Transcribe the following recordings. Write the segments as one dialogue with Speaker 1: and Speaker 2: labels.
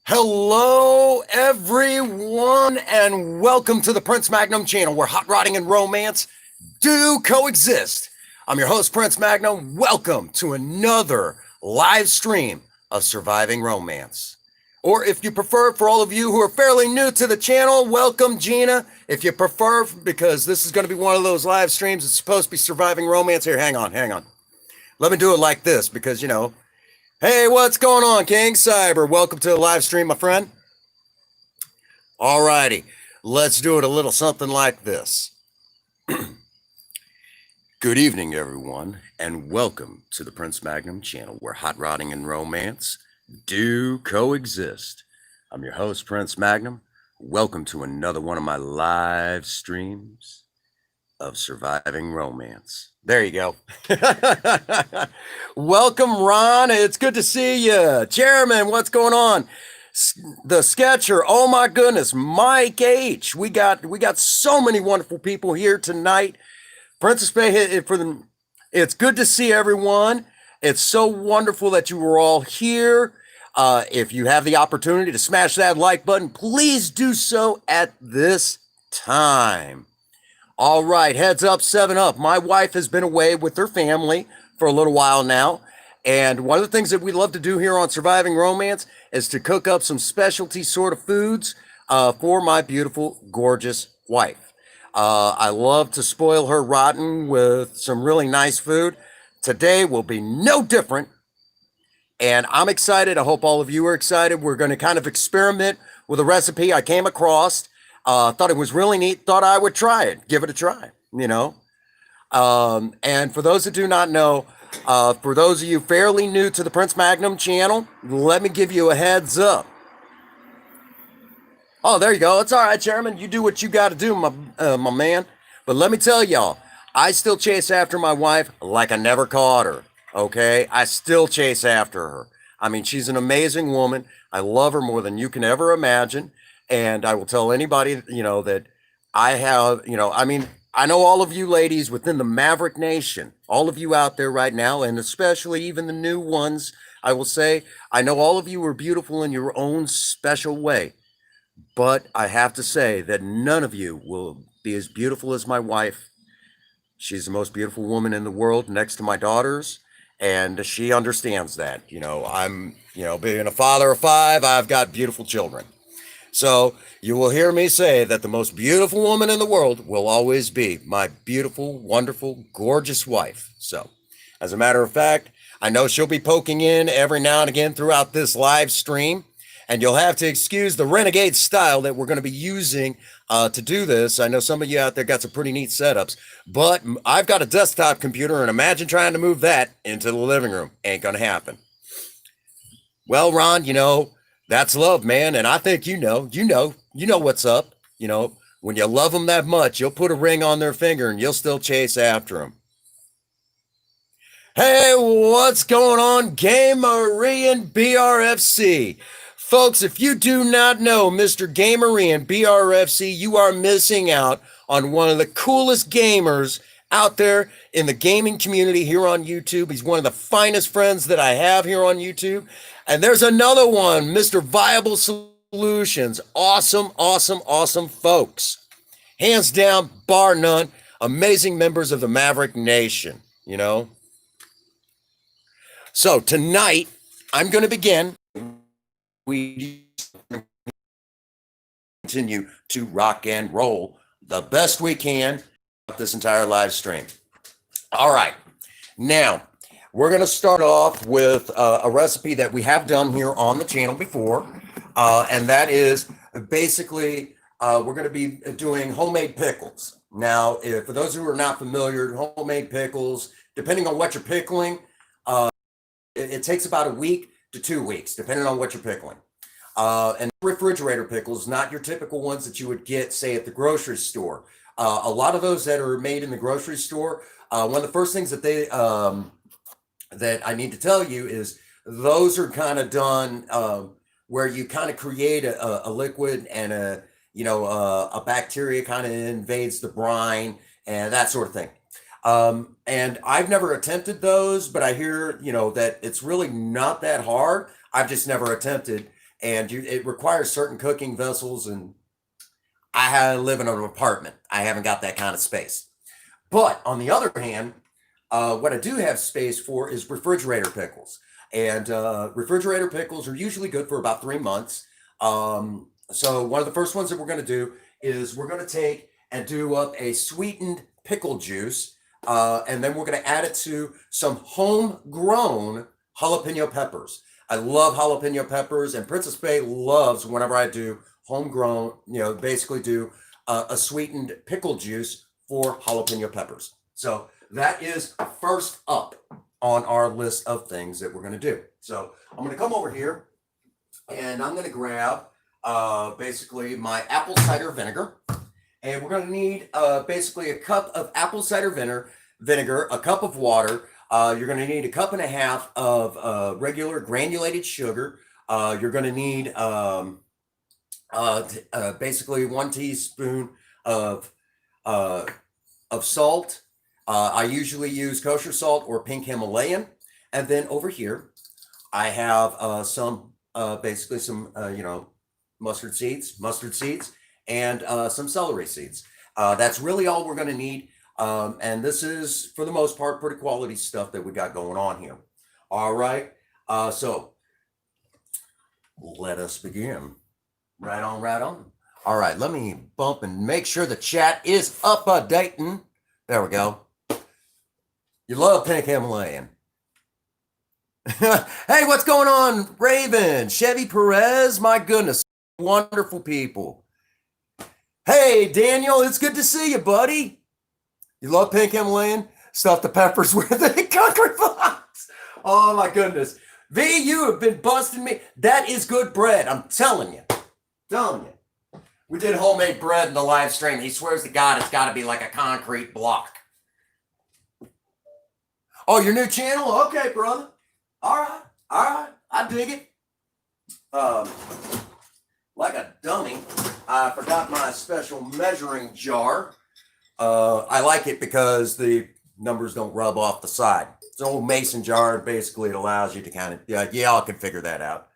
Speaker 1: Hello, everyone, and welcome to the Prince Magnum channel where hot rodding and romance do coexist. I'm your host, Prince Magnum. Welcome to another live stream of Surviving Romance. Or if you prefer, for all of you who are fairly new to the channel, welcome, Gina. If you prefer, because this is going to be one of those live streams, it's supposed to be Surviving Romance. Here, hang on. Let me do it like this because, hey, what's going on, King Cyber? Welcome to the live stream, my friend. Alrighty, let's do it a little something like this. Good evening, everyone, and welcome to the Prince Magnum channel where hot rodding and romance do coexist. I'm your host, Prince Magnum. Welcome to another one of my live streams of Surviving Romance. There you go. Welcome, Ron. It's good to see you. Chairman, what's going on? The Sketcher. Oh my goodness, Mike H. We got so many wonderful people here tonight. Princess Fhaie, it's good to see everyone. It's so wonderful that you were all here. If you have the opportunity to smash that like button, please do so at this time. All right, heads up, 7-Up. My wife has been away with her family for a little while now. And one of the things that we love to do here on Surviving Romance is to cook up some specialty sort of foods for my beautiful, gorgeous wife. I love to spoil her rotten with some really nice food. Today will be no different. And I'm excited. I hope all of you are excited. We're going to kind of experiment with a recipe I came across. Thought it was really neat. Thought I would try it. Give it a try, And for those that do not know, for those of you fairly new to the Prince Magnum channel, let me give you a heads up. Oh, there you go. It's all right, Chairman. You do what you got to do, my man. But let me tell y'all, I still chase after my wife like I never caught her. Okay? I still chase after her. I mean, she's an amazing woman. I love her more than you can ever imagine. And I will tell anybody, that I have, I know all of you ladies within the Maverick Nation, all of you out there right now, and especially even the new ones, I will say, I know all of you are beautiful in your own special way. But I have to say that none of you will be as beautiful as my wife. She's the most beautiful woman in the world next to my daughters. And she understands that. I'm, being a father of 5, I've got beautiful children. So you will hear me say that the most beautiful woman in the world will always be my beautiful, wonderful, gorgeous wife. So as a matter of fact, I know she'll be poking in every now and again throughout this live stream. And you'll have to excuse the renegade style that we're going to be using to do this. I know some of you out there got some pretty neat setups, but I've got a desktop computer, and imagine trying to move that into the living room. Ain't going to happen. Well, Ron, that's love, man. And I think you know what's up. When you love them that much, you'll put a ring on their finger and you'll still chase after them. Hey, what's going on, Gamery and BRFC? Folks, if you do not know Mr. Gamery and BRFC, you are missing out on one of the coolest gamers out there in the gaming community here on YouTube. He's one of the finest friends that I have here on YouTube. And there's another one, Mr. Viable Solutions. Awesome, awesome, awesome folks. Hands down, bar none, amazing members of the Maverick Nation, So tonight, I'm going to begin. We continue to rock and roll the best we can this entire live stream. All right. Now, we're going to start off with a recipe that we have done here on the channel before, and that is basically we're going to be doing homemade pickles. Now, for those who are not familiar, homemade pickles, depending on what you're pickling, it takes about a week to 2 weeks, depending on what you're pickling. And refrigerator pickles, not your typical ones that you would get, say, at the grocery store. A lot of those that are made in the grocery store, one of the first things that that I need to tell you is those are kind of done where you kind of create a liquid and a bacteria kind of invades the brine and that sort of thing. And I've never attempted those, but I hear, that it's really not that hard. I've just never attempted and it requires certain cooking vessels, and live in an apartment. I haven't got that kind of space. But on the other hand, what I do have space for is refrigerator pickles. And refrigerator pickles are usually good for about 3 months. So one of the first ones that we're going to do is we're going to take and do up a sweetened pickle juice. And then we're going to add it to some homegrown jalapeno peppers. I love jalapeno peppers, and Princess Fhaie loves whenever I do homegrown, basically do a sweetened pickle juice for jalapeno peppers. So that is first up on our list of things that we're going to do. So I'm going to come over here and I'm going to grab basically my apple cider vinegar. And we're going to need basically a cup of apple cider vinegar, a cup of water. You're going to need a cup and a half of regular granulated sugar. You're going to need basically 1 teaspoon of salt. I usually use kosher salt or pink Himalayan. And then over here, I have some basically some mustard seeds, and some celery seeds. That's really all we're going to need. And this is, for the most part, pretty quality stuff that we got going on here. All right. So let us begin. Right on, right on. All right. Let me bump and make sure the chat is up-a-dating. There we go. You love pink Himalayan. Hey, what's going on, Raven? Chevy Perez? My goodness. Wonderful people. Hey, Daniel, it's good to see you, buddy. You love pink Himalayan? Stuff the peppers with a concrete box. Oh, my goodness. V, you have been busting me. That is good bread. I'm telling you. We did homemade bread in the live stream. He swears to God it's got to be like a concrete block. Oh, your new channel? Okay, brother. All right. I dig it. Like a dummy, I forgot my special measuring jar. I like it because the numbers don't rub off the side. It's an old mason jar. Basically, it allows you to kind of, y'all can figure that out.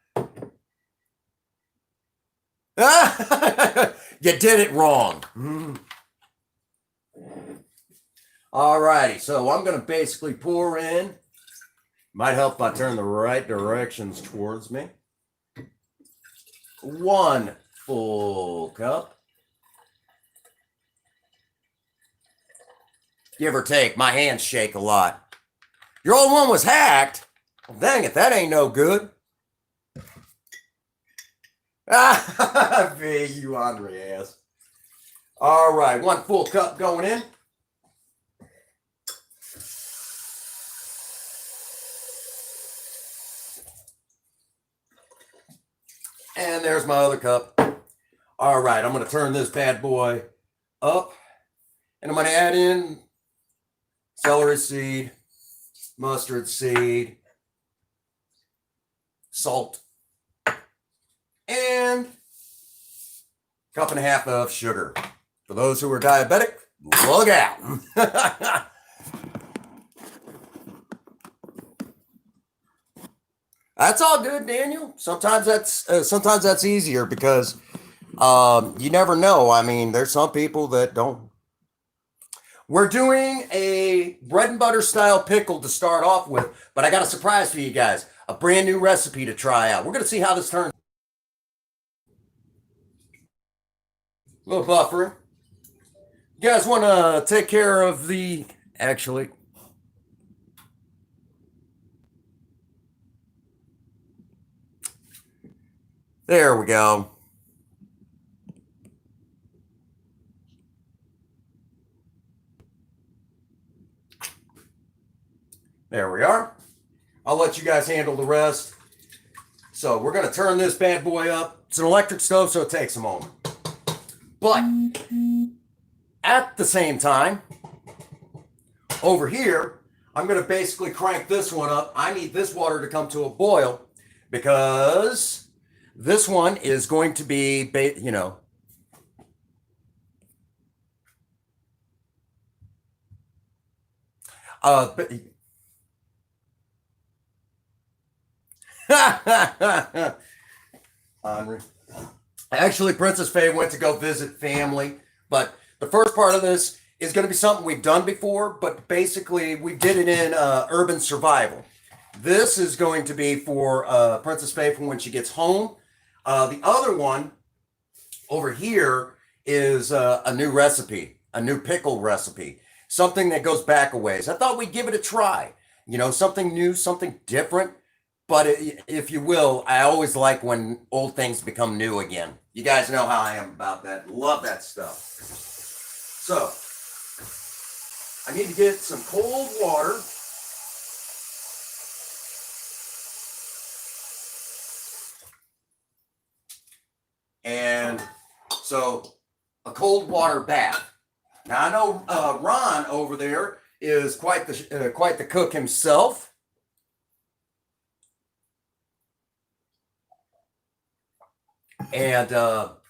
Speaker 1: You did it wrong. All righty, so I'm going to basically pour in. Might help if I turn the right directions towards me. 1 full cup. Give or take, my hands shake a lot. Your old one was hacked? Well, dang it, that ain't no good. V, you Andre ass. All right, 1 full cup going in. And there's my other cup. All right, I'm going to turn this bad boy up. And I'm going to add in celery seed, mustard seed, salt, and 1.5 cups of sugar. For those who are diabetic, look out. That's all good, Daniel. Sometimes that's easier because you never know. I mean, there's some people that don't. We're doing a bread and butter style pickle to start off with, but I got a surprise for you guys. A brand new recipe to try out. We're going to see how this turns. A little buffering. You guys want to take care of the, actually, there we go. There we are. I'll let you guys handle the rest. So we're going to turn this bad boy up. It's an electric stove, so it takes a moment. But at the same time, over here, I'm going to basically crank this one up. I need this water to come to a boil because this one is going to be, Henri. Actually, Princess Fhaie went to go visit family, but the first part of this is going to be something we've done before, but basically we did it in urban survival. This is going to be for Princess Fhaie from when she gets home. The other one over here is a new recipe, a new pickle recipe, something that goes back a ways. I thought we'd give it a try. You know, something new, something different. But if you will, I always like when old things become new again. You guys know how I am about that. Love that stuff. So, I need to get some cold water. And so, a cold water bath. Now, I know Ron over there is quite the cook himself. And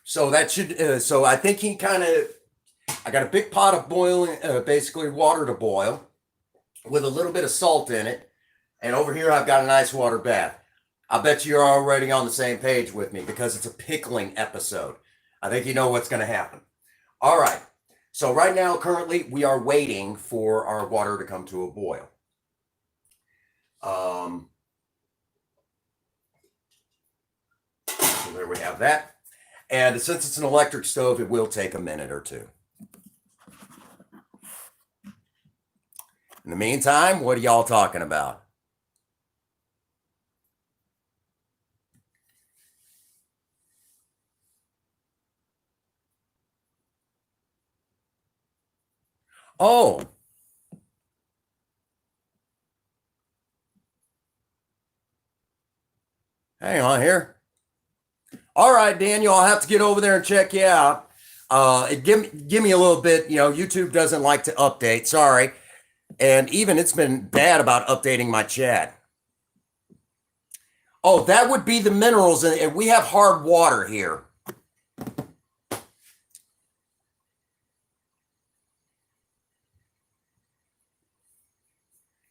Speaker 1: so that should, so I think he kind of, I got a big pot of boiling, basically water to boil with a little bit of salt in it. And over here, I've got a nice water bath. I bet you're already on the same page with me because it's a pickling episode. I think you know what's going to happen. All right. So right now, currently, we are waiting for our water to come to a boil. So there we have that. And since it's an electric stove, it will take a minute or two. In the meantime, what are y'all talking about? Oh, hang on here. All right, Daniel, I'll have to get over there and check you out. Give me a little bit. You know, YouTube doesn't like to update. Sorry. And even it's been bad about updating my chat. Oh, that would be the minerals. And we have hard water here.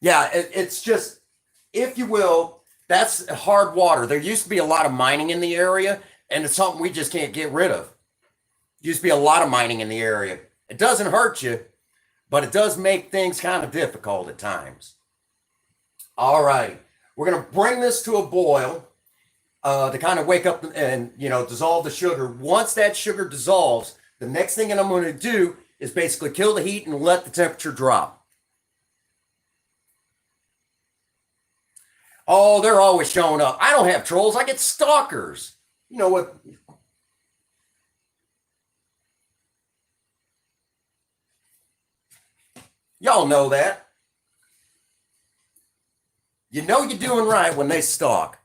Speaker 1: Yeah, it's just, if you will, that's hard water. There used to be a lot of mining in the area, and it's something we just can't get rid of. Used to be a lot of mining in the area. It doesn't hurt you, but it does make things kind of difficult at times. All right, we're going to bring this to a boil to kind of wake up and, you know, dissolve the sugar. Once that sugar dissolves, the next thing that I'm going to do is basically kill the heat and let the temperature drop. Oh, they're always showing up. I don't have trolls. I get stalkers. You know what? Y'all know that. You know you're doing right when they stalk.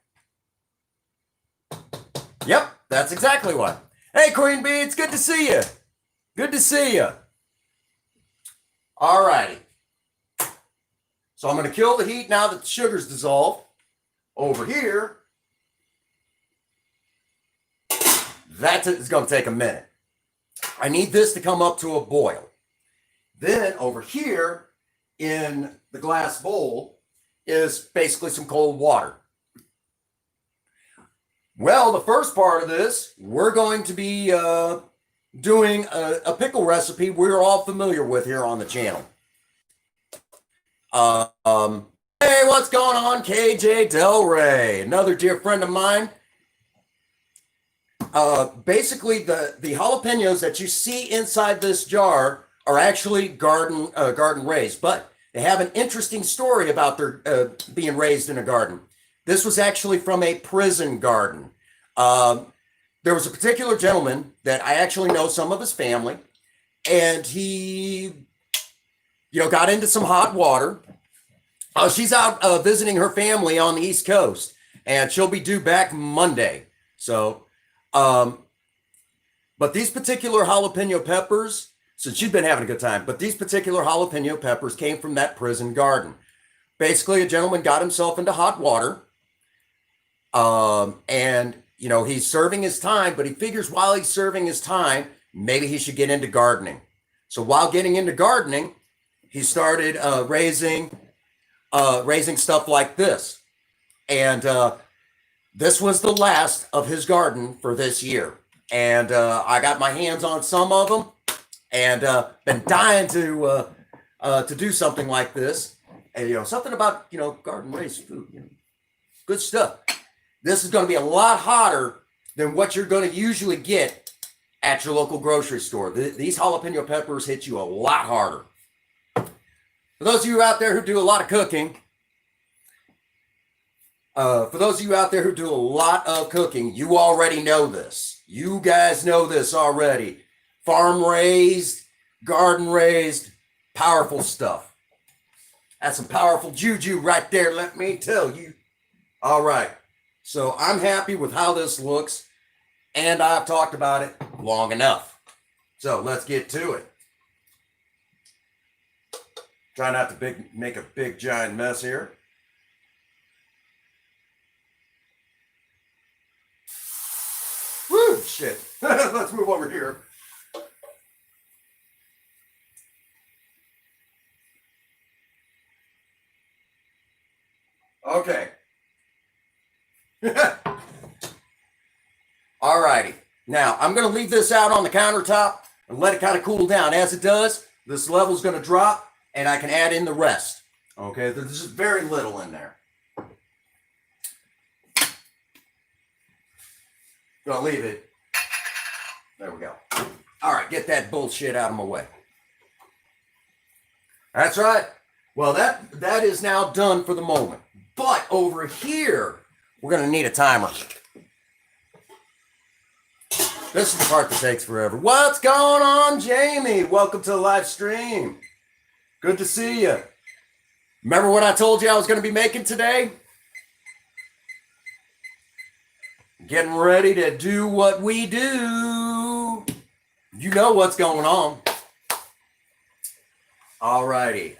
Speaker 1: Yep, that's exactly what. Hey, Queen Bee, it's good to see you. Good to see you. All righty. So I'm going to kill the heat now that the sugar's dissolved. Over here, that is going to take a minute. I need this to come up to a boil. Then over here in the glass bowl is basically some cold water. Well, the first part of this, we're going to be doing a pickle recipe we're all familiar with here on the channel. Hey, what's going on, KJ Del Rey? Another dear friend of mine. Basically, the jalapenos that you see inside this jar are actually garden raised, but they have an interesting story about their being raised in a garden. This was actually from a prison garden. There was a particular gentleman that I actually know some of his family, and he, you know, got into some hot water. She's out visiting her family on the East Coast, and she'll be due back Monday. So, but these particular jalapeno peppers, since she's been having a good time, but these particular jalapeno peppers came from that prison garden. Basically, a gentleman got himself into hot water, and, you know, he's serving his time, but he figures while he's serving his time, maybe he should get into gardening. So while getting into gardening, he started raising stuff like this. And this was the last of his garden for this year. And I got my hands on some of them and been dying to do something like this. And, you know, something about, you know, garden raised food, you know, good stuff. This is going to be a lot hotter than what you're going to usually get at your local grocery store. These jalapeno peppers hit you a lot harder. For those of you out there who do a lot of cooking, you already know this. You guys know this already. Farm raised, garden raised, powerful stuff. That's some powerful juju right there, let me tell you. All right. So I'm happy with how this looks, and I've talked about it long enough. So let's get to it. Try not to make a big giant mess here. Woo, shit. Let's move over here. Okay. All righty. Now, I'm going to leave this out on the countertop and let it kind of cool down. As it does, this level is going to drop, and I can add in the rest. Okay, there's just very little in there. Gonna leave it. There we go. All right, get that bullshit out of my way. That's right. Well, that is now done for the moment. But over here, we're gonna need a timer. This is the part that takes forever. What's going on, Jamie? Welcome to the live stream. Good to see you. Remember what I told you I was going to be making today? Getting ready to do what we do. You know what's going on. All righty.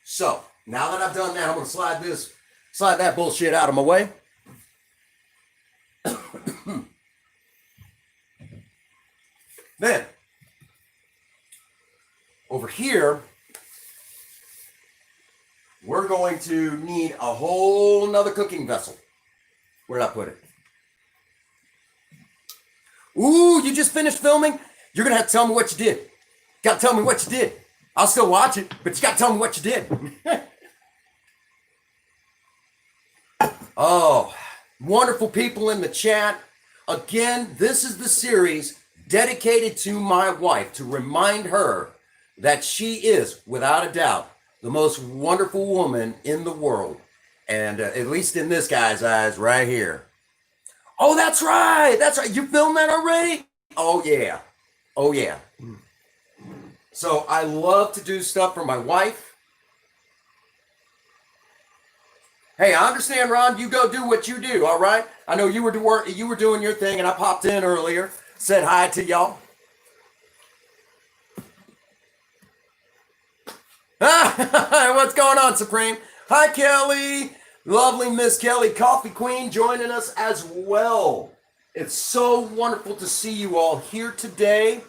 Speaker 1: So now that I've done that, I'm going to slide that bullshit out of my way. Then over here, we're going to need a whole nother cooking vessel. Where did I put it? Ooh, you just finished filming? You're going to have to tell me what you did. Got to tell me what you did. I'll still watch it, but you got to tell me what you did. Oh, wonderful people in the chat. Again, this is the series dedicated to my wife to remind her that she is, without a doubt, the most wonderful woman in the world. And at least in this guy's eyes right here. Oh, that's right. That's right. You filmed that already? Oh, yeah. Oh, yeah. So I love to do stuff for my wife. Hey, I understand, Ron. You go do what you do, all right? I know you were doing your thing, and I popped in earlier, said hi to y'all. What's going on, Supreme? Hi, Kelly. Lovely Miss Kelly, Coffee Queen, joining us as well. It's so wonderful to see you all here today.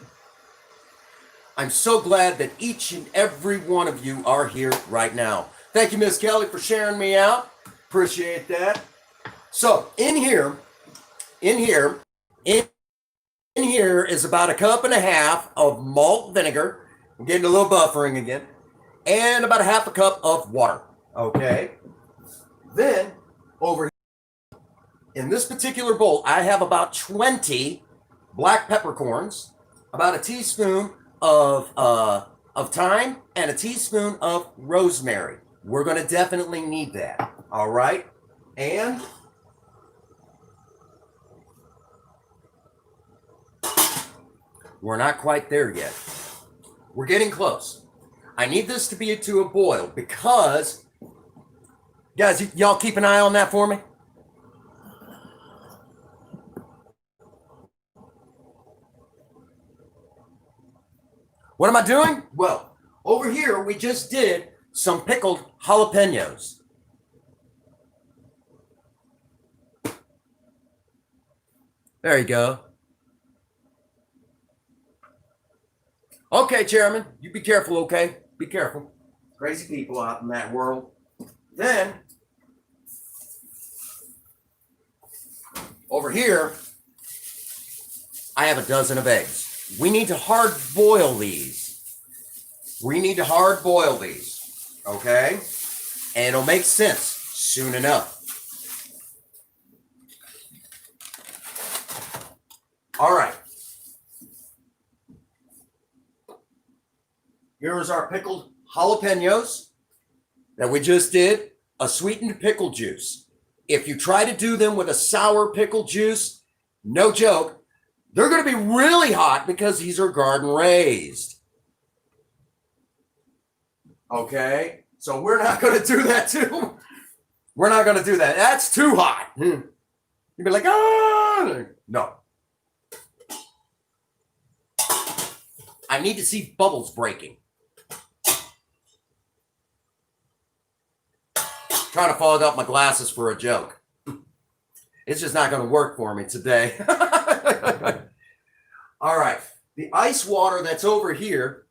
Speaker 1: I'm so glad that each and every one of you are here right now. Thank you, Miss Kelly, for sharing me out. Appreciate that. So in here is about 1.5 cups of malt vinegar. I'm getting a little buffering again. And about 1/2 cup of water. Okay. Then over here, in this particular bowl, I have about 20 black peppercorns, about a teaspoon of thyme, and a teaspoon of rosemary. We're going to definitely need that. All right. And we're not quite there yet. We're getting close. I need this to be to a boil because, guys, y'all keep an eye on that for me. What am I doing? Well, over here, we just did some pickled jalapenos. There you go. Okay, Chairman, you be careful, okay? Be careful. Crazy people out in that world. Then, Over here, I have a dozen of eggs. We need to hard boil these. Okay? And it'll make sense soon enough. All right. Here's our pickled jalapenos that we just did, a sweetened pickle juice. If you try to do them with a sour pickle juice, no joke, they're going to be really hot because these are garden raised. Okay, so we're not going to do that too. We're not going to do that. That's too hot. You'd be like, ah, no. I need to see bubbles breaking. Trying to fog up my glasses for a joke. It's just not going to work for me today. All right. The ice water that's over here,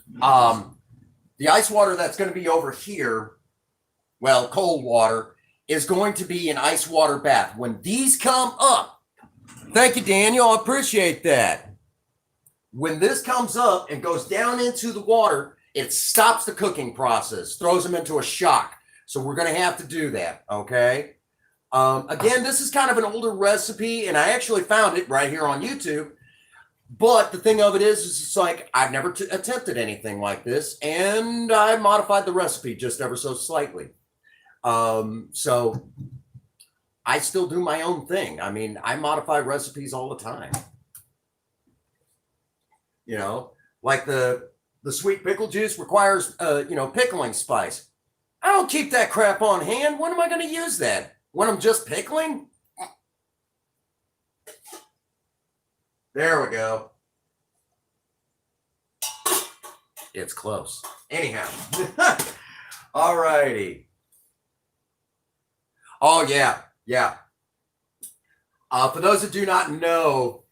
Speaker 1: the ice water that's going to be over here, well, cold water, is going to be an ice water bath. When these come up, thank you, Daniel, I appreciate that. When this comes up and goes down into the water, it stops the cooking process, throws them into a shock. So we're going to have to do that, okay? Again, this is kind of an older recipe, and I actually found it right here on YouTube. But the thing of it is it's like I've never attempted anything like this, and I modified the recipe just ever so slightly. So I still do my own thing. I mean, I modify recipes all the time. You know, like the sweet pickle juice requires, pickling spice. I don't keep that crap on hand. When am I going to use that? When I'm just pickling? There we go. It's close. Anyhow. All righty. Oh, yeah. Yeah. For those that do not know,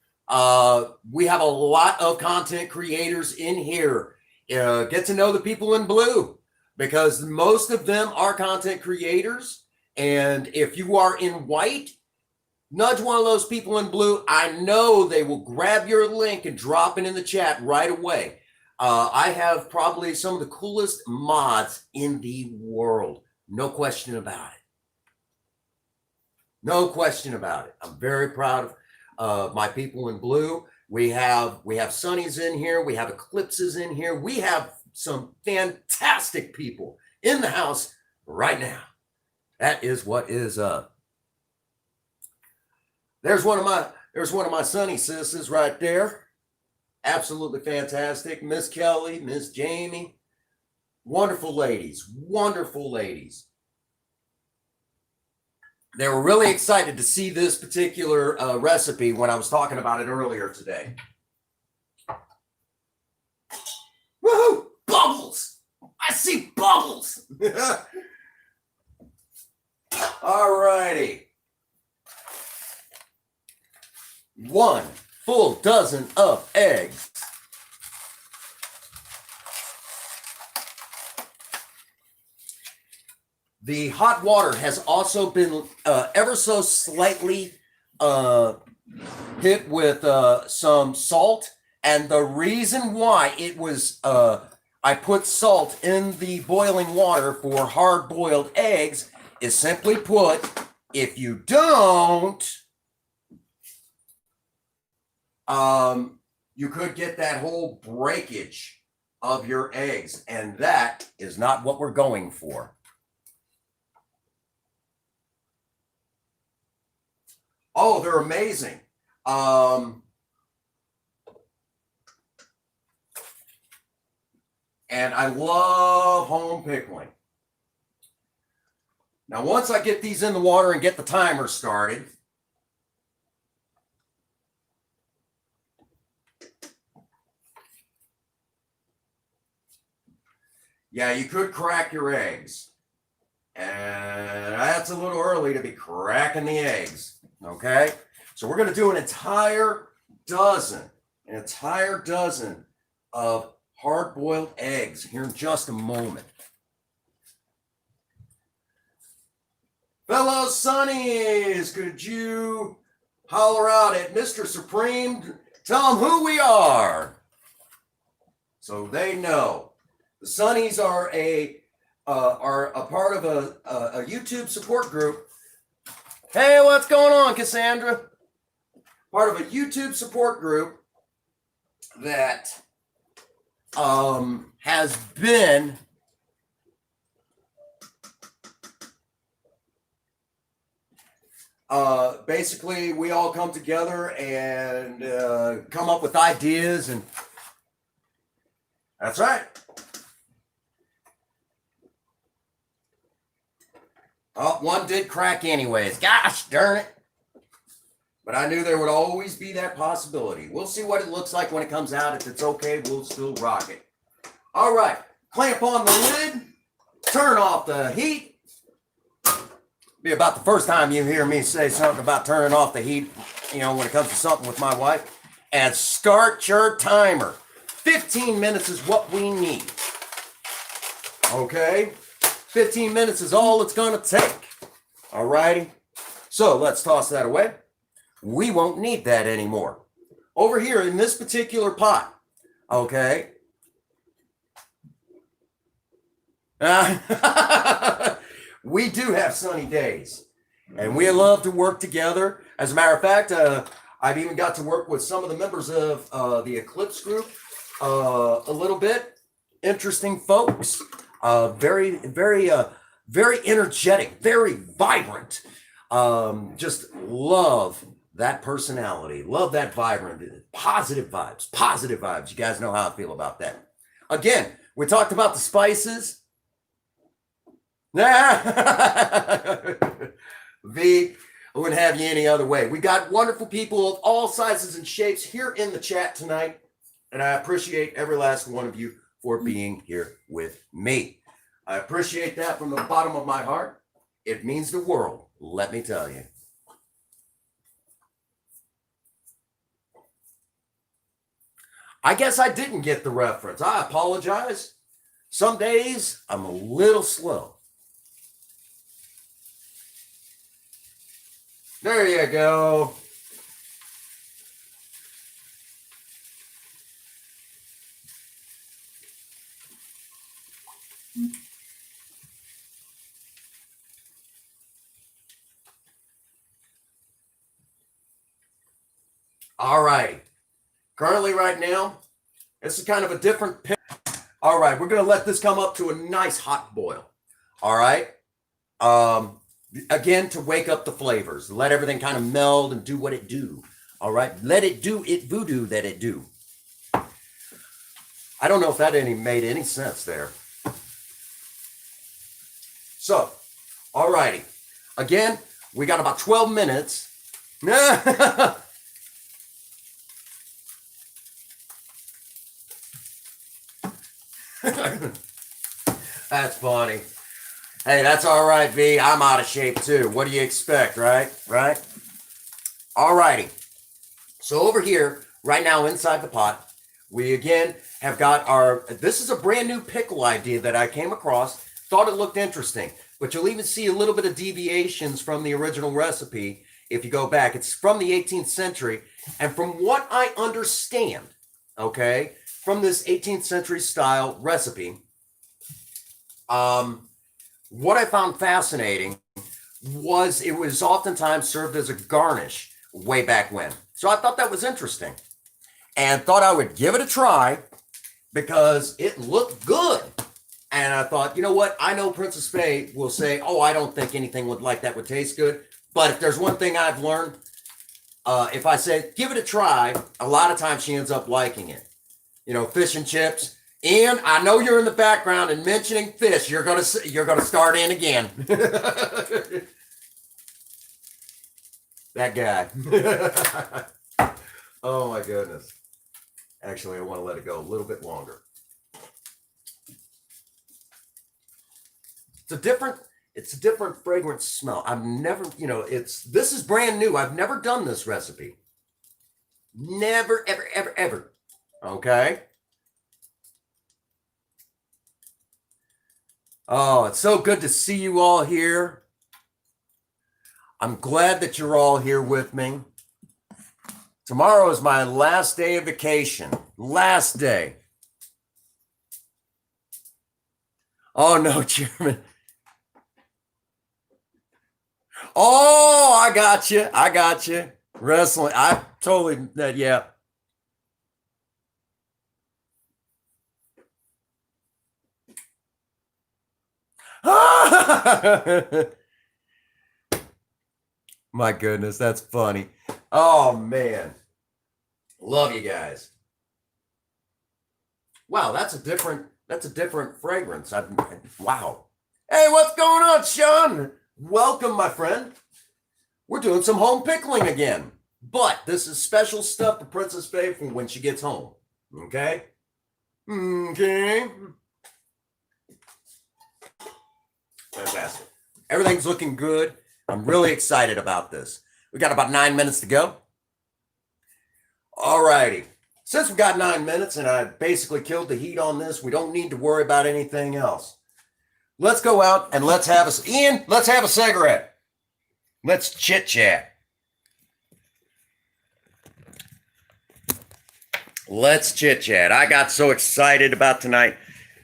Speaker 1: we have a lot of content creators in here. Get to know the people in blue, because most of them are content creators. And if you are in white, nudge one of those people in blue. I know they will grab your link and drop it in the chat right away. I have probably some of the coolest mods in the world. No question about it. No question about it. I'm very proud of my people in blue. We have Sunnies in here. We have Eclipses in here. We have some fantastic people in the house right now. That is what is up. There's one of my Sunny sisters right there. Absolutely fantastic. Miss Kelly, Miss Jamie. Wonderful ladies. Wonderful ladies. They were really excited to see this particular recipe when I was talking about it earlier today. Woohoo! Bubbles! I see bubbles! All righty. 1 full dozen of eggs. The hot water has also been ever so slightly hit with some salt. And the reason why it was, I put salt in the boiling water for hard-boiled eggs is simply put, if you don't, you could get that whole breakage of your eggs. And that is not what we're going for. Oh, they're amazing. And I love home pickling. Now, once I get these in the water and get the timer started, yeah, you could crack your eggs. And that's a little early to be cracking the eggs. Okay, so we're going to do an entire dozen of hard-boiled eggs here in just a moment. Fellow Sonnies, could you holler out at Mr. Supreme? Tell them who we are so they know. The Sonnies are a part of a YouTube support group. Hey, what's going on, Cassandra? Part of a YouTube support group that has been basically we all come together and come up with ideas, and that's right. Oh, one did crack anyways. Gosh darn it. But I knew there would always be that possibility. We'll see what it looks like when it comes out. If it's okay, we'll still rock it. All right. Clamp on the lid. Turn off the heat. Be about the first time you hear me say something about turning off the heat, when it comes to something with my wife. And start your timer. 15 minutes is what we need. Okay? 15 minutes is all it's going to take. All righty? So let's toss that away. We won't need that anymore. Over here in this particular pot, okay? We do have sunny days, and we love to work together. As a matter of fact, I've even got to work with some of the members of the Eclipse group a little bit. Interesting folks, very energetic, very vibrant. Just love that personality, love that vibrant, positive vibes. You guys know how I feel about that. Again, we talked about the spices. V, I wouldn't have you any other way. We got wonderful people of all sizes and shapes here in the chat tonight, and I appreciate every last one of you for being here with me. I appreciate that from the bottom of my heart. It means the world, let me tell you. I guess I didn't get the reference. I apologize. Some days I'm a little slow. There you go. All right. Currently right now, this is kind of a different pick. All right, we're going to let this come up to a nice hot boil. All right. Again, to wake up the flavors, let everything kind of meld and do what it do. All right, let it do it voodoo that it do. I don't know if that made any sense there. So, all righty. Again, we got about 12 minutes. That's funny. Hey, that's all right, V. I'm out of shape too. What do you expect, right? Right? All righty. So over here, right now inside the pot, we again have got this is a brand new pickle idea that I came across. Thought it looked interesting, but you'll even see a little bit of deviations from the original recipe if you go back. It's from the 18th century. And from what I understand, okay, from this 18th century style recipe, what I found fascinating was it was oftentimes served as a garnish way back when. So I thought that was interesting and thought I would give it a try because it looked good. And I thought, you know what? I know Princess Fhaie will say, oh, I don't think anything like that would taste good. But if there's one thing I've learned, if I say, give it a try, a lot of times she ends up liking it. Fish and chips. Ian, I know you're in the background and mentioning fish. You're gonna start in again. That guy. Oh my goodness. Actually, I want to let it go a little bit longer. It's a different fragrance smell. I've never, this is brand new. I've never done this recipe. Never, ever. Okay. Oh, it's so good to see you all here. I'm glad that you're all here with me. Tomorrow is my last day of vacation. Last day. Oh no, Chairman. Oh, I got you. I got you. Wrestling. I totally that. Yeah. My goodness, that's funny. Oh man, love you guys. Wow, that's a different fragrance. Wow. Hey, what's going on, Sean? Welcome, my friend. We're doing some home pickling again, but this is special stuff for Princess Fhaie for when she gets home. Okay. Okay. Fantastic. Everything's looking good. I'm really excited about this. We got about 9 minutes to go. All righty. Since we got 9 minutes and I basically killed the heat on this, we don't need to worry about anything else. Let's go out and let's have a cigarette. Let's chit chat. Let's chit chat. I got so excited about tonight.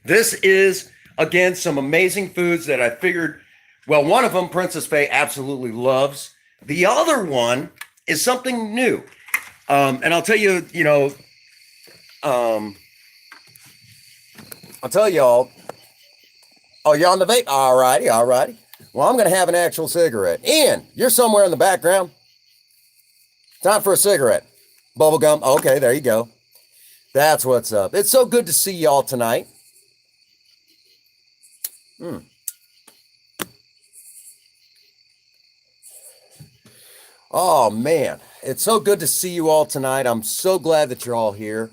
Speaker 1: This is, again, some amazing foods that I figured, well, one of them, Princess Fhaie absolutely loves. The other one is something new. And I'll tell you, I'll tell y'all. Oh, you're on the vape? All righty, all righty. Well, I'm going to have an actual cigarette. Ian, you're somewhere in the background. Time for a cigarette. Bubble gum. Okay, there you go. That's what's up. It's so good to see y'all tonight. Oh, man. It's so good to see you all tonight. I'm so glad that you're all here.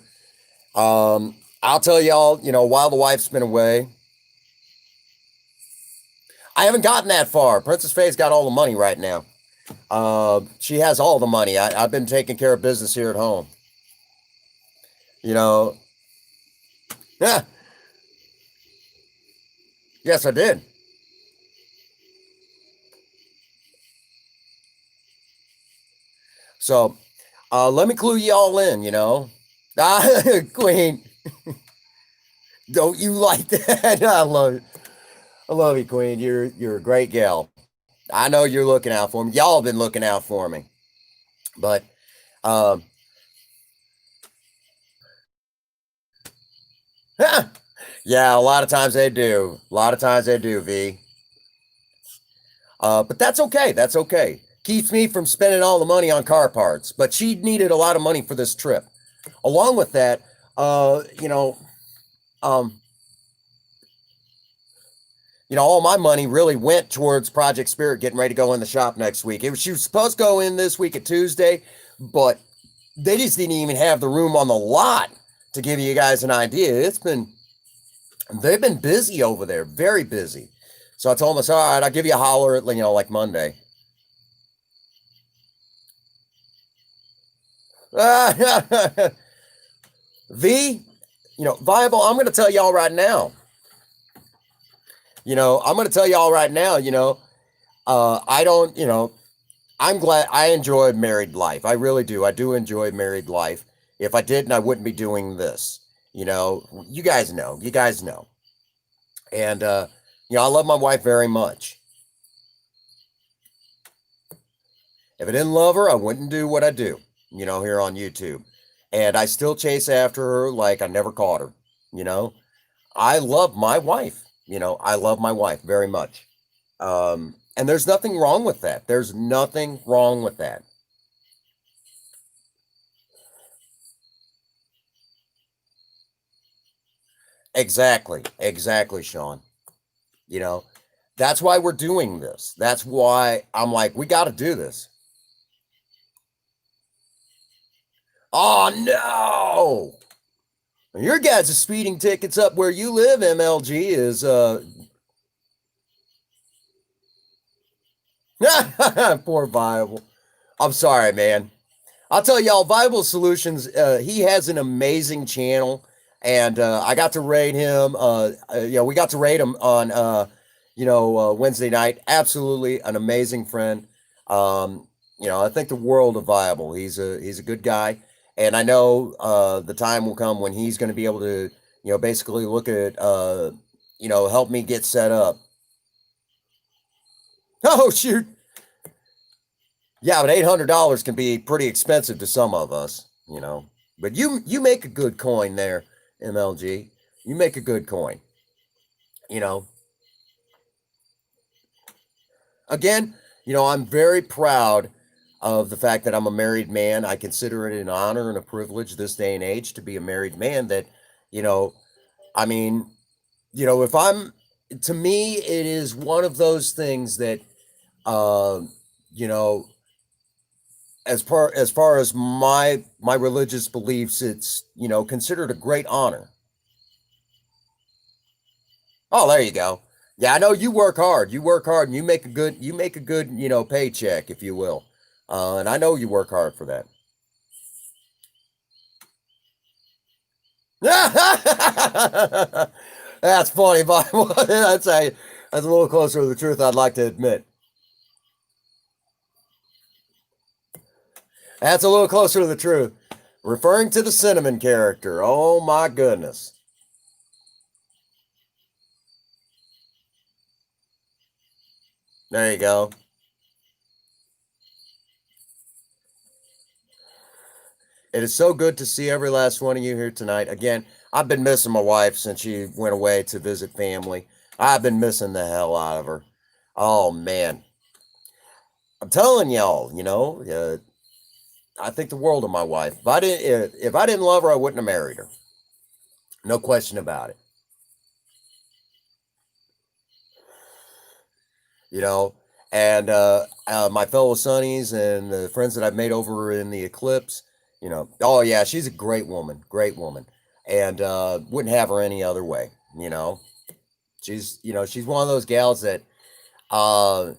Speaker 1: I'll tell y'all, while the wife's been away, I haven't gotten that far. Princess Fhaie's got all the money right now. She has all the money. I've been taking care of business here at home. Yeah. Yes, I did. So, let me clue y'all in, Queen, don't you like that? I love it. I love you, Queen. You're a great gal. I know you're looking out for me. Y'all have been looking out for me. But um yeah, a lot of times they do. A lot of times they do, V. But that's okay. That's okay. Keeps me from spending all the money on car parts. But she needed a lot of money for this trip. Along with that, um, all my money really went towards Project Spirit getting ready to go in the shop next week. She was supposed to go in this week at Tuesday, but they just didn't even have the room on the lot to give you guys an idea. They've been busy over there, very busy. So I told them, all right, I'll give you a holler at, like Monday. V, Viable, I'm going to tell y'all right now. I'm going to tell y'all right now, I don't, I'm glad I enjoy married life. I really do. I do enjoy married life. If I didn't, I wouldn't be doing this. You guys know. You guys know. And, I love my wife very much. If I didn't love her, I wouldn't do what I do, here on YouTube. And I still chase after her like I never caught her. I love my wife. I love my wife very much. And there's nothing wrong with that. There's nothing wrong with that. Exactly, Sean. That's why we're doing this. That's why I'm like, we got to do this. Oh, no. Your guys' speeding tickets up where you live, MLG, is poor Viable. I'm sorry, man. I'll tell y'all, Viable Solutions, he has an amazing channel, and I got to rate him. We got to rate him on Wednesday night. Absolutely an amazing friend. I think the world of Viable. He's a good guy, and I know the time will come when he's going to be able to, basically look at, help me get set up. Oh shoot! Yeah, but $800 can be pretty expensive to some of us, But you make a good coin there, MLG. You make a good coin, you know. Again, I'm very proud of the fact that I'm a married man. I consider it an honor and a privilege this day and age to be a married man. That, you know, I mean, if to me, it is one of those things that, uh, you know, as far as my religious beliefs, it's considered a great honor. Oh, there you go. Yeah, I know you work hard. You work hard, and you make a good paycheck, if you will. And I know you work hard for that. That's funny, but that's a little closer to the truth, I'd like to admit. That's a little closer to the truth. Referring to the cinnamon character. Oh my goodness. There you go. It is so good to see every last one of you here tonight. Again, I've been missing my wife since she went away to visit family. I've been missing the hell out of her. Oh man, I'm telling y'all, I think the world of my wife. If I didn't love her, I wouldn't have married her. No question about it. You know, and my fellow Sonnies and the friends that I've made over in the Eclipse. Oh yeah, she's a great woman, and wouldn't have her any other way. You know, she's one of those gals that uh,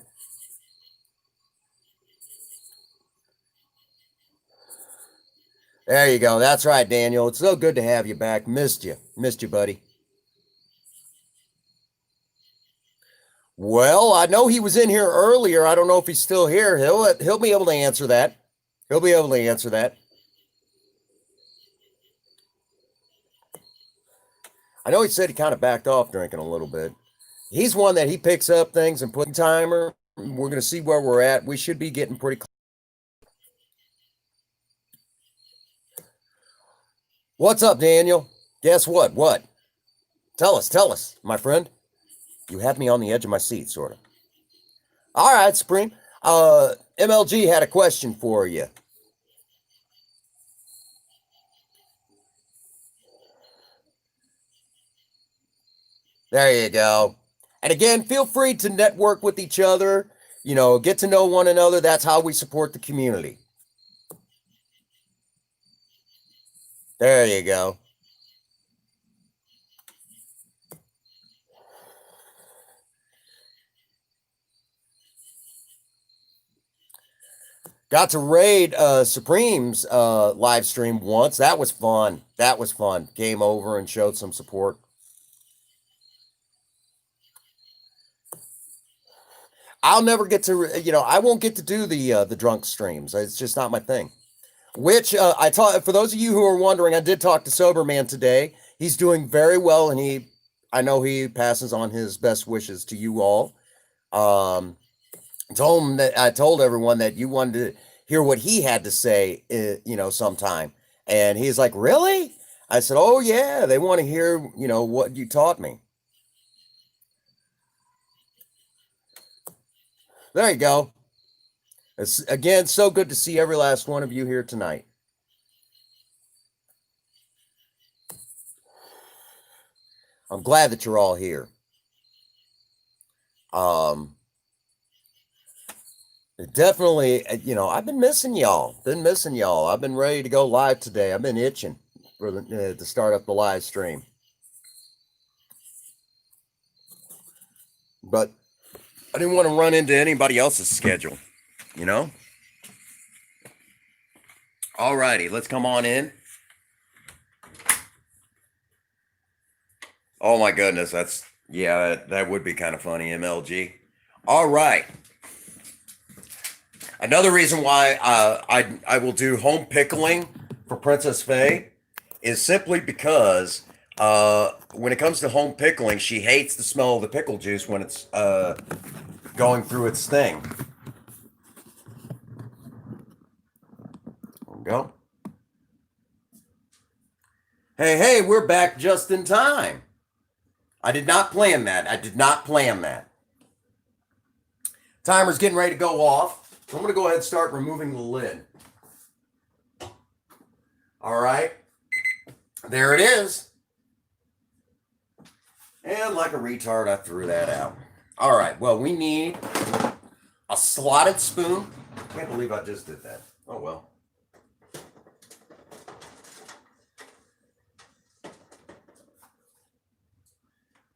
Speaker 1: there you go. That's right, Daniel. It's so good to have you back. Missed you, buddy. Well, I know he was in here earlier. I don't know if he's still here. He'll be able to answer that. He'll be able to answer that. I know he said he kind of backed off drinking a little bit. He's one that he picks up things and put timer. We're going to see where we're at. We should be getting pretty close. What's up, Daniel? Guess what? What? Tell us, my friend. You have me on the edge of my seat, sort of. All right, Supreme. MLG had a question for you. There you go. And again, feel free to network with each other, get to know one another. That's how we support the community. There you go. Got to raid Supreme's live stream once. That was fun. That was fun. Came over and showed some support. I'll never get to, I won't get to do the drunk streams. It's just not my thing. Which I taught for those of you who are wondering, I did talk to Sober Man today. He's doing very well, and I know he passes on his best wishes to you all. Um, I told everyone that you wanted to hear what he had to say, sometime, and he's like, "Really?" I said, "Oh yeah, they want to hear, what you taught me." There you go. It's again so good to see every last one of you here tonight. I'm glad that you're all here. Um, Definitely, I've been missing y'all. Been missing y'all. I've been ready to go live today. I've been itching to start up the live stream, but I didn't want to run into anybody else's schedule. You know. All righty, let's come on in. Oh my goodness, that would be kind of funny, MLG. All right. Another reason why I will do home pickling for Princess Fhaie is simply because when it comes to home pickling, she hates the smell of the pickle juice when it's going through its thing. There we go. Hey, hey, we're back just in time. I did not plan that. I did not plan that. Timer's getting ready to go off. So I'm going to go ahead and start removing the lid. All right. There it is. And like a retard, I threw that out. All right. Well, we need a slotted spoon. Can't believe I just did that. Oh, well.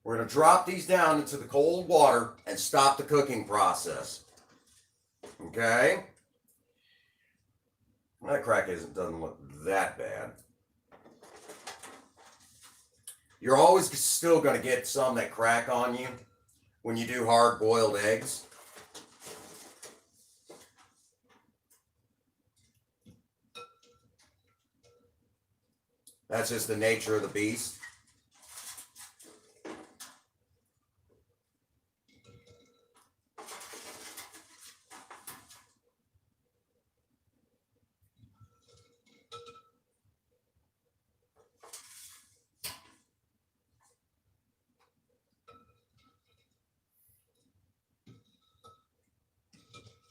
Speaker 1: We're going to drop these down into the cold water and stop the cooking process. Okay? That crack doesn't look that bad. You're always still going to get some that crack on you when you do hard-boiled eggs. That's just the nature of the beast.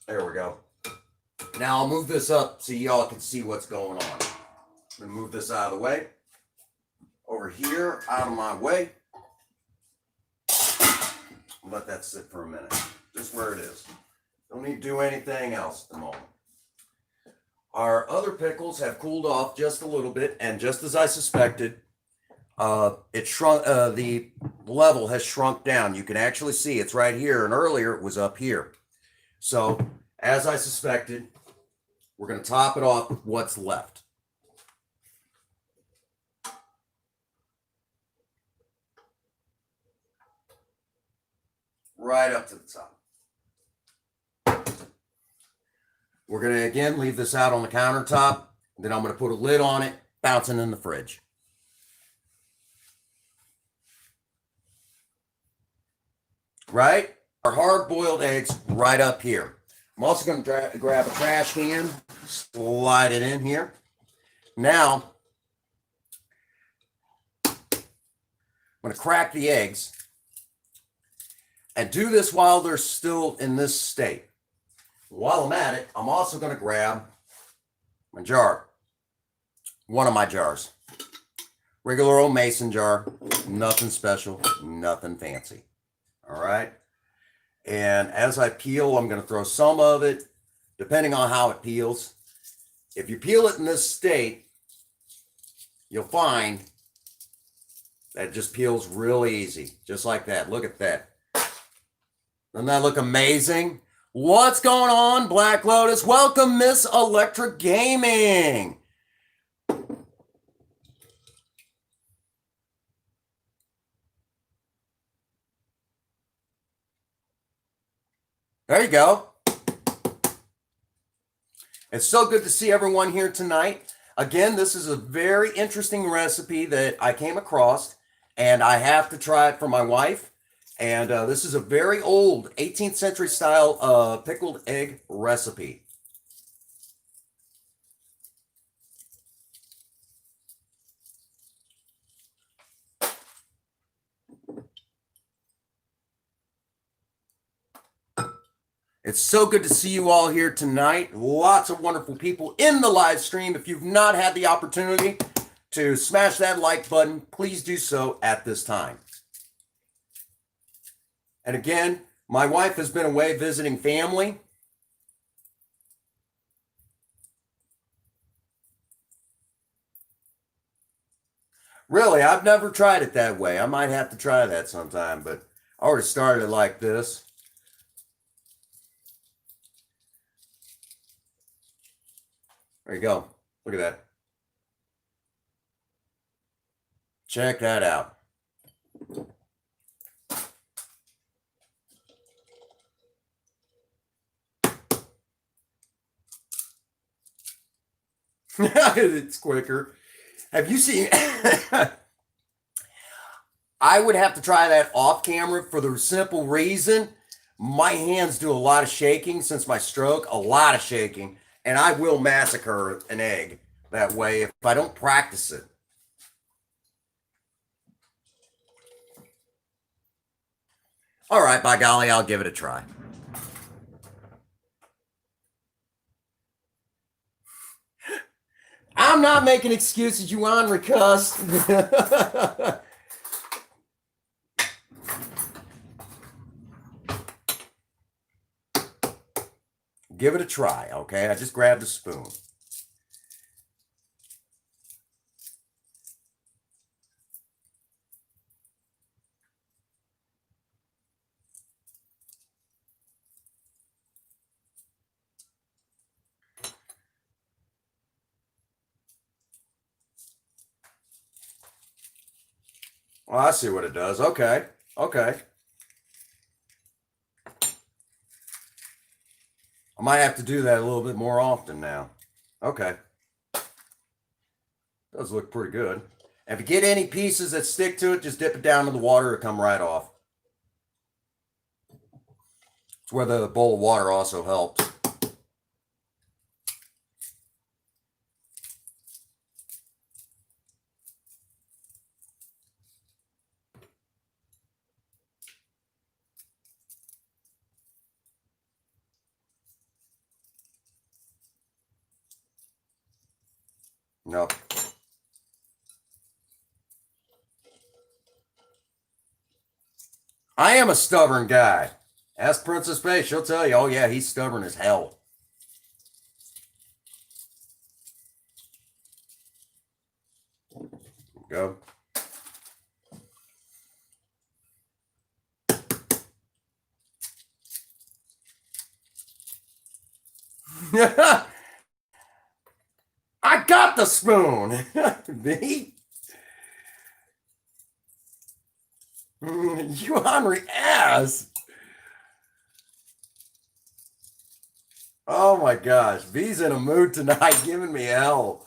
Speaker 1: There we go. Now I'll move this up so y'all can see what's going on. I'm going to move this out of the way. Over here, out of my way. Let that sit for a minute. Just where it is. Don't need to do anything else at the moment. Our other pickles have cooled off just a little bit, and just as I suspected, it shrunk. The level has shrunk down. You can actually see it's right here, and earlier it was up here. So, as I suspected, we're going to top it off with what's left. Right up to the top. We're going to, again, leave this out on the countertop. Then I'm going to put a lid on it, bouncing in the fridge. Right? Our hard-boiled eggs right up here. I'm also going to grab a trash can, slide it in here. Now, I'm going to crack the eggs and do this while they're still in this state. While I'm at it, I'm also going to grab my jar, one of my jars. Regular old mason jar, nothing special, nothing fancy. All right. And as I peel, I'm going to throw some of it, depending on how it peels. If you peel it in this state, you'll find that it just peels real easy, just like that. Look at that. Doesn't that look amazing? What's going on, Black Lotus? Welcome, Miss Electric Gaming. There you go. It's so good to see everyone here tonight. Again, this is a very interesting recipe that I came across, and I have to try it for my wife. And this is a very old 18th century style pickled egg recipe. It's so good to see you all here tonight. Lots of wonderful people in the live stream. If you've not had the opportunity to smash that like button, please do so at this time. And again, my wife has been away visiting family. Really, I've never tried it that way. I might have to try that sometime, but I already started it like this. There you go. Look at that. Check that out. It's quicker. Have you seen? I would have to try that off camera for the simple reason my hands do a lot of shaking since my stroke, a lot of shaking, and I will massacre an egg that way if I don't practice it. All right, by golly, I'll give it a try. I'm not making excuses, you ornery cuss. Give it a try, okay? I just grabbed a spoon. Oh, I see what it does. Okay. Okay. I might have to do that a little bit more often now. Okay. Does look pretty good. And if you get any pieces that stick to it, just dip it down in the water. It'll come right off. It's where the bowl of water also helps. No. I am a stubborn guy. Ask Princess Fhaie. She'll tell you, oh, yeah, he's stubborn as hell. Go. I got the spoon. Me? You hungry ass. Oh my gosh. V's in a mood tonight giving me hell.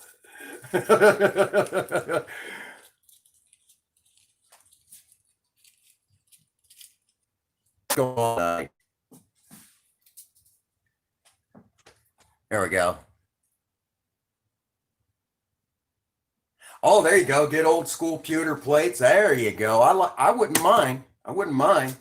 Speaker 1: Go on. There we go. Oh, there you go. Get old school pewter plates. There you go. I wouldn't mind. I wouldn't mind.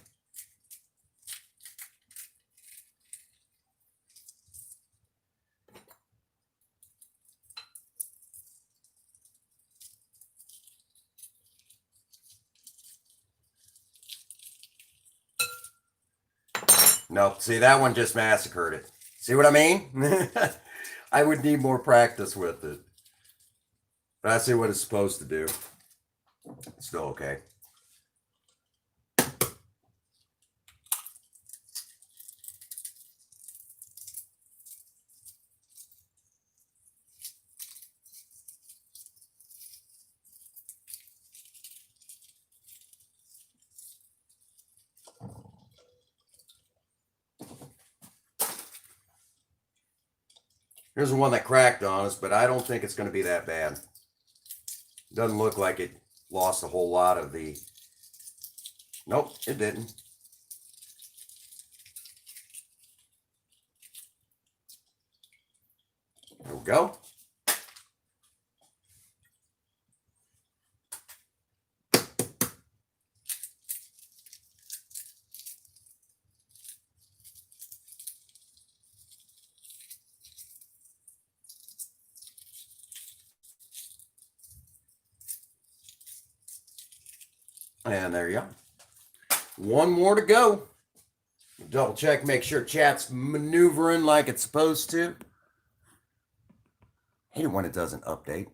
Speaker 1: Nope. See, that one just massacred it. See what I mean? I would need more practice with it. But I see what it's supposed to do. It's still okay. Here's the one that cracked on us, but I don't think it's going to be that bad. Doesn't look like it lost a whole lot of the... Nope, it didn't. There we go. And there you go. One more to go. Double check, make sure chat's maneuvering like it's supposed to. Hate it when it doesn't update.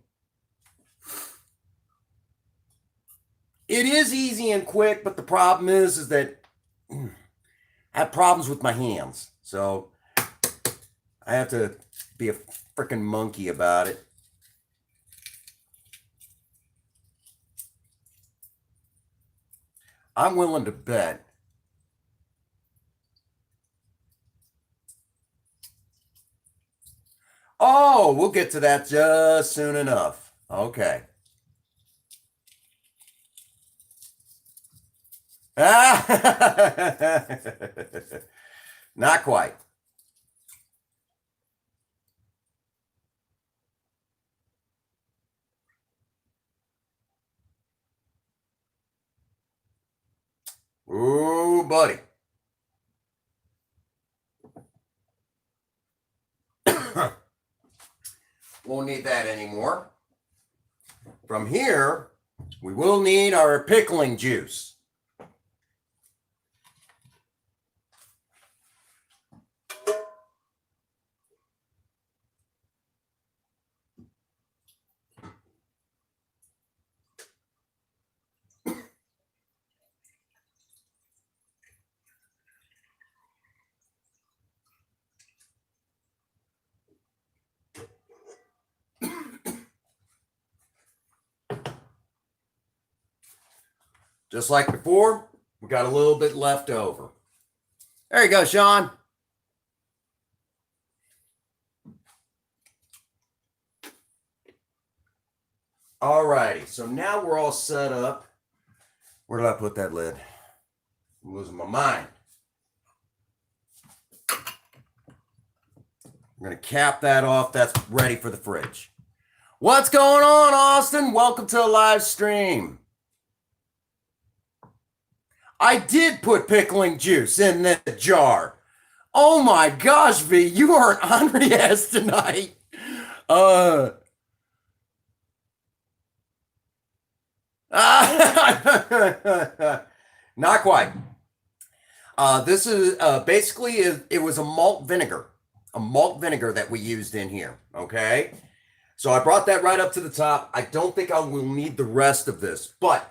Speaker 1: It is easy and quick, but the problem is that I have problems with my hands. So I have to be a freaking monkey about it. I'm willing to bet. Oh, we'll get to that just soon enough. Okay. Not quite. Ooh, buddy. Won't need that anymore. From here, we will need our pickling juice. Just like before, we got a little bit left over. There you go, Sean. All righty, so now we're all set up. Where did I put that lid? I'm losing my mind. I'm going to cap that off. That's ready for the fridge. What's going on, Austin? Welcome to the live stream. I did put pickling juice in the jar. Oh my gosh, V, you are an ornery ass tonight. Not quite. This is basically it was a malt vinegar that we used in here. Okay, so I brought that right up to the top. I don't think I will need the rest of this, but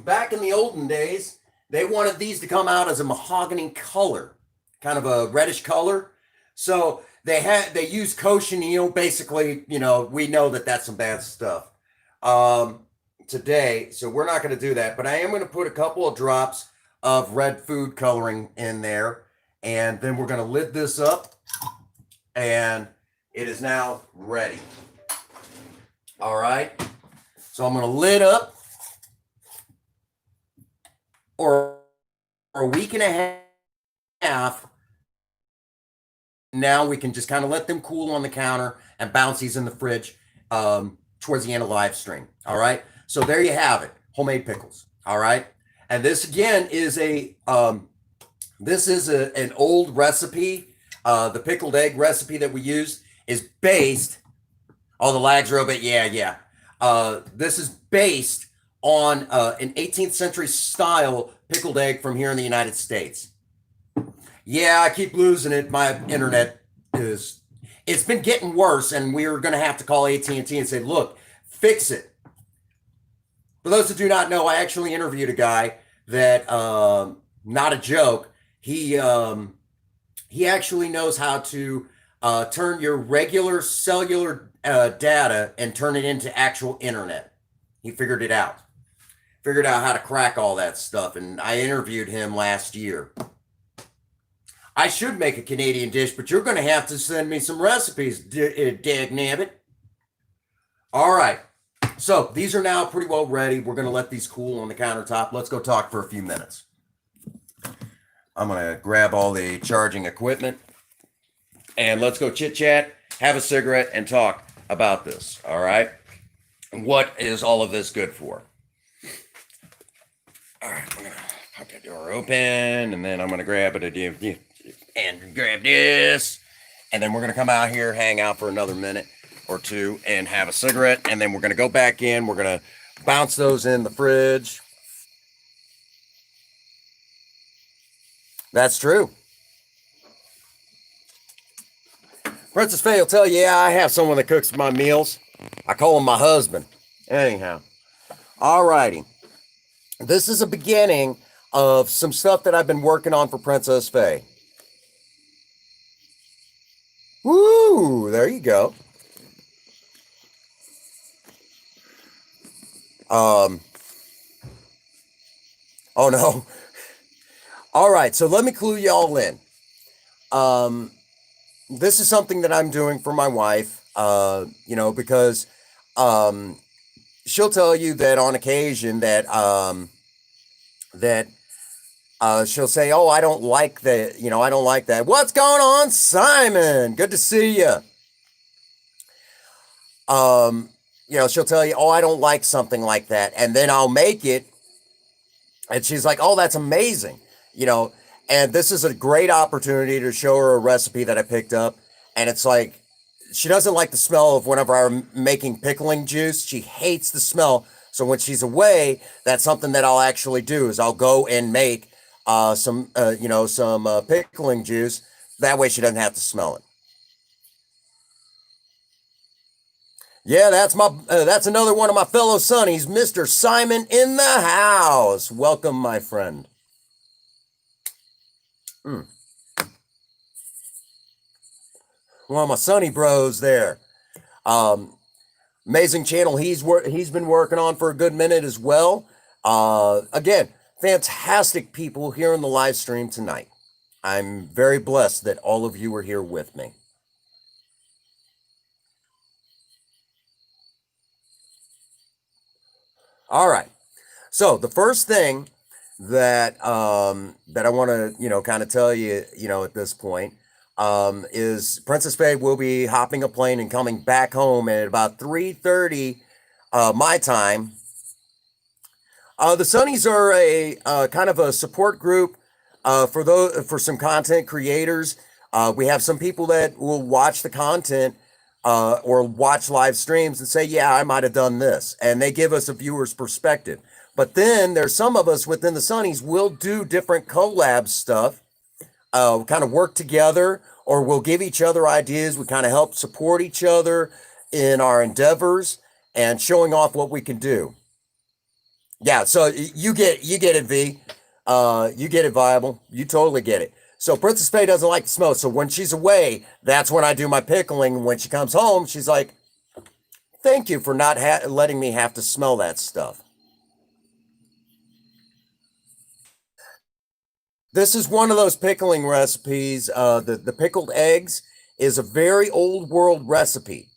Speaker 1: back in the olden days, they wanted these to come out as a mahogany color, kind of a reddish color. So they used cochineal. Basically, we know that that's some bad stuff today. So we're not going to do that, but I am going to put a couple of drops of red food coloring in there, and then we're going to lid this up, and it is now ready. All right. So I'm going to lid up. Or a week and a half. Now we can just kind of let them cool on the counter and bounce these in the fridge towards the end of live stream. All right. So there you have it. Homemade pickles. All right. And this again is an old recipe. The pickled egg recipe that we use is based. Oh, the lags are a bit. Yeah. This is based on an 18th century style pickled egg from here in the United States. Yeah, I keep losing it. My internet it's been getting worse, and we're going to have to call AT&T and say, look, fix it. For those that do not know, I actually interviewed a guy that, not a joke, he actually knows how to turn your regular cellular data and turn it into actual internet. He figured it out. Figured out how to crack all that stuff, and I interviewed him last year. I should make a Canadian dish, but you're going to have to send me some recipes, dagnabbit. All right, so these are now pretty well ready. We're going to let these cool on the countertop. Let's go talk for a few minutes. I'm going to grab all the charging equipment, and let's go chit-chat, have a cigarette, and talk about this, all right? What is all of this good for? All right, I'm gonna pop that door open, and then I'm gonna grab it and grab this, and then we're gonna come out here, hang out for another minute or two, and have a cigarette, and then we're gonna go back in. We're gonna bounce those in the fridge. That's true. Princess Fhaie will tell you, yeah, I have someone that cooks my meals. I call him my husband. Anyhow, all righty. This is a beginning of some stuff that I've been working on for Princess Fhaie. Woo, there you go. Oh no. All right, so let me clue y'all in. this is something that I'm doing for my wife, because um, she'll tell you that on occasion that she'll say, "Oh, I don't like that. I don't like that." What's going on, Simon? Good to see you. Um, she'll tell you, "Oh, I don't like something like that," and then I'll make it, and she's like, "Oh, that's amazing," you know. And this is a great opportunity to show her a recipe that I picked up, and it's like she doesn't like the smell of whenever I'm making pickling juice. She hates the smell. So when she's away, that's something that I'll actually do is I'll go and make some pickling juice. That way she doesn't have to smell it. Yeah, that's another one of my fellow sonnies, Mr. Simon in the house. Welcome, my friend. Mm. One of my sonny bros there. Um, Amazing channel he's been working on for a good minute as well. Again, fantastic people here in the live stream tonight. I'm very blessed that all of you are here with me. All right. So the first thing that I want to kind of tell you at this point is Princess Fhaie will be hopping a plane and coming back home at about 3:30 my time. The Sunnies are a kind of a support group for some content creators. We have some people that will watch the content or watch live streams and say, "Yeah, I might have done this," and they give us a viewer's perspective. But then there's some of us within the Sunnies will do different collab stuff, kind of work together, or we'll give each other ideas. We kind of help support each other in our endeavors and showing off what we can do. Yeah, so you get it, V. You get it, Viable. You totally get it. So Princess Fhaie doesn't like the smoke. So when she's away, that's when I do my pickling. When she comes home, she's like, "Thank you for not letting me have to smell that stuff." This is one of those pickling recipes. The pickled eggs is a very old world recipe.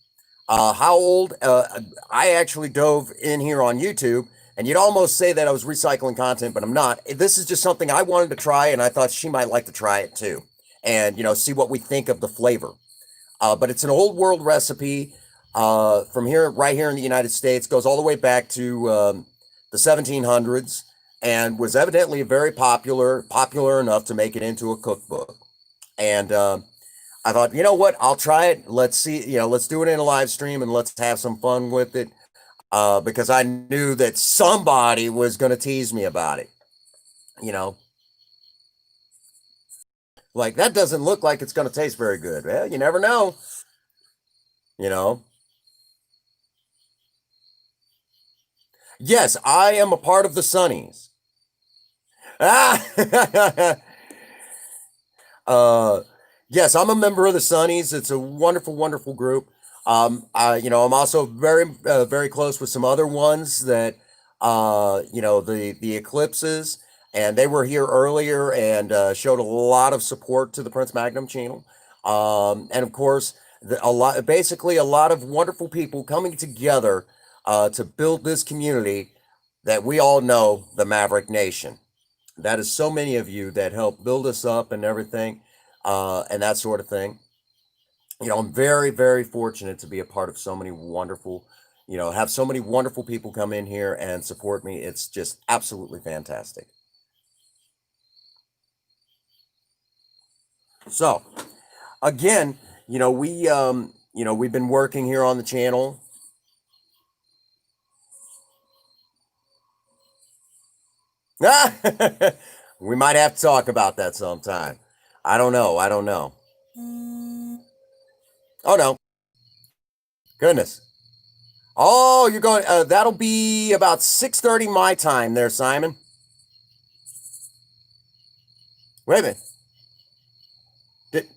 Speaker 1: How old? I actually dove in here on YouTube, and you'd almost say that I was recycling content, but I'm not. This is just something I wanted to try, and I thought she might like to try it too, and see what we think of the flavor. But it's an old world recipe from here, right here in the United States. Goes all the way back to the 1700s, and was evidently very popular enough to make it into a cookbook. And I thought, you know what? I'll try it. Let's see. Let's do it in a live stream and let's have some fun with it. Because I knew that somebody was going to tease me about it. You know, like that doesn't look like it's going to taste very good. Well, you never know. You know. Yes, I am a part of the Sunnies. Ah, uh, yes, I'm a member of the Sunnies. It's a wonderful, wonderful group. I'm also very close with some other ones that, the Eclipses, and they were here earlier and showed a lot of support to the Prince Magnum channel. And of course, basically a lot of wonderful people coming together to build this community that we all know, the Maverick Nation. That is so many of you that help build us up and everything, and that sort of thing. I'm very, very fortunate to be a part of so many wonderful, have so many wonderful people come in here and support me. It's just absolutely fantastic. So, again, we've been working here on the channel. We might have to talk about that sometime. I don't know. I don't know. Oh no, goodness. Oh, you're going. That'll be about 6:30 my time there, Simon. Wait a minute. Did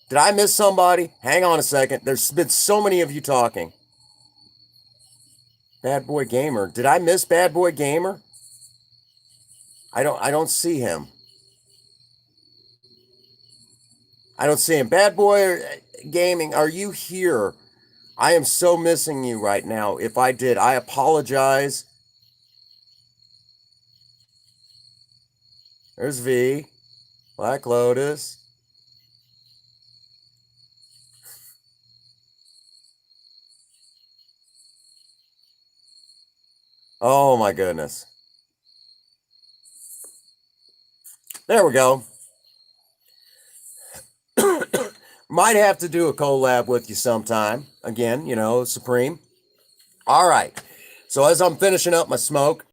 Speaker 1: did I miss somebody? Hang on a second. There's been so many of you talking. Bad Boy Gamer. Did I miss Bad Boy Gamer? I don't see him. I don't see him. Bad Boy Gaming, are you here? I am so missing you right now. If I did, I apologize. There's V, Black Lotus. Oh my goodness. There we go. Might have to do a collab with you sometime. Again, Supreme. All right. So as I'm finishing up my smoke,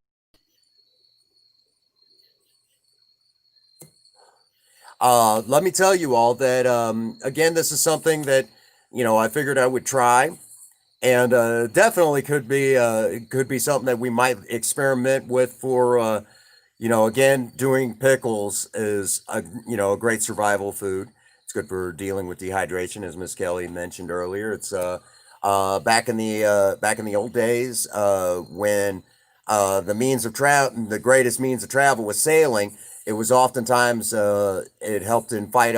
Speaker 1: let me tell you all that again, this is something that I figured I would try, and definitely could be something that we might experiment with for again, doing pickles is a great survival food. It's good for dealing with dehydration, as Miss Kelly mentioned earlier. It's back in the old days when the greatest means of travel was sailing. It was oftentimes it helped in fighting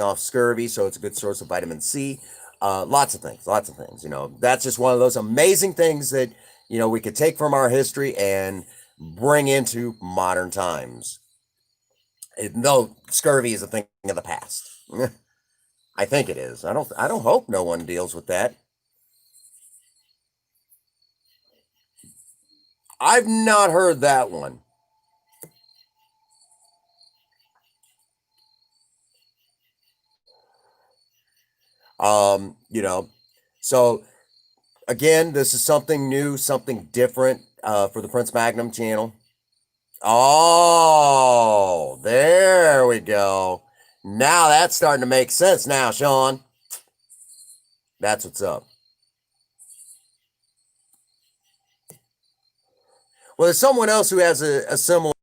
Speaker 1: off scurvy, so it's a good source of vitamin C. Lots of things, lots of things. That's just one of those amazing things that we could take from our history and bring into modern times. No, scurvy is a thing of the past. I think it is. I don't hope no one deals with that. I've not heard that one. Um, you know, so again, this is something new, something different for the Prince Magnum channel. Oh, there we go. Now that's starting to make sense now, Sean. That's what's up. Well, there's someone else who has a similar.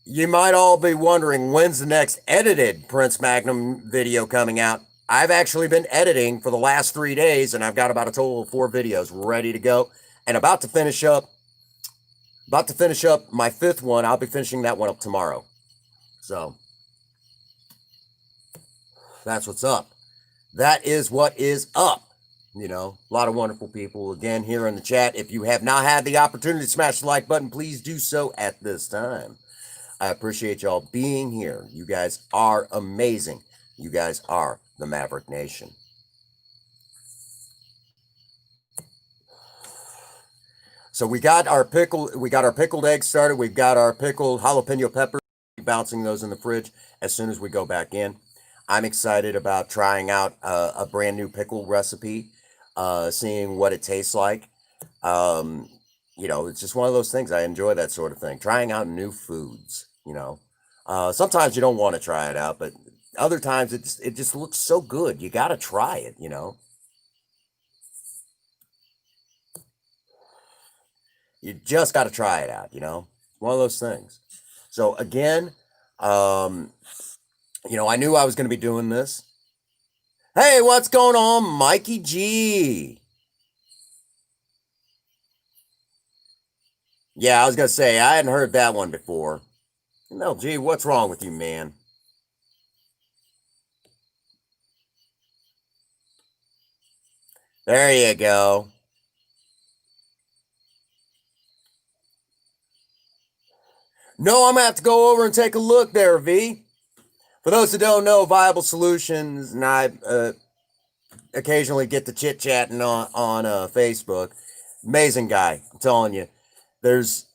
Speaker 1: You might all be wondering when's the next edited Prince Magnum video coming out. I've actually been editing for the last 3 days, and I've got about a total of 4 videos ready to go, and about to finish up my fifth one. I'll be finishing that one up tomorrow. So that's what's up. That is what is up. A lot of wonderful people again here in the chat. If you have not had the opportunity to smash the like button, please do so at this time. I appreciate y'all being here. You guys are amazing. You guys are the Maverick Nation. So we got our pickled eggs started. We've got our pickled jalapeno peppers, bouncing those in the fridge as soon as we go back in. I'm excited about trying out a brand new pickle recipe, seeing what it tastes like. Um, it's just one of those things. I enjoy that sort of thing. Trying out new foods. Sometimes you don't want to try it out, but other times it just looks so good. You got to try it. You just got to try it out. One of those things. So again, um, I knew I was going to be doing this. Hey, what's going on, Mikey G? Yeah, I was going to say, I hadn't heard that one before. No, G, what's wrong with you, man? There you go. No, I'm going to have to go over and take a look there, V. For those who don't know, Viable Solutions, and I occasionally get to chit chatting on Facebook. Amazing guy, I'm telling you. There's,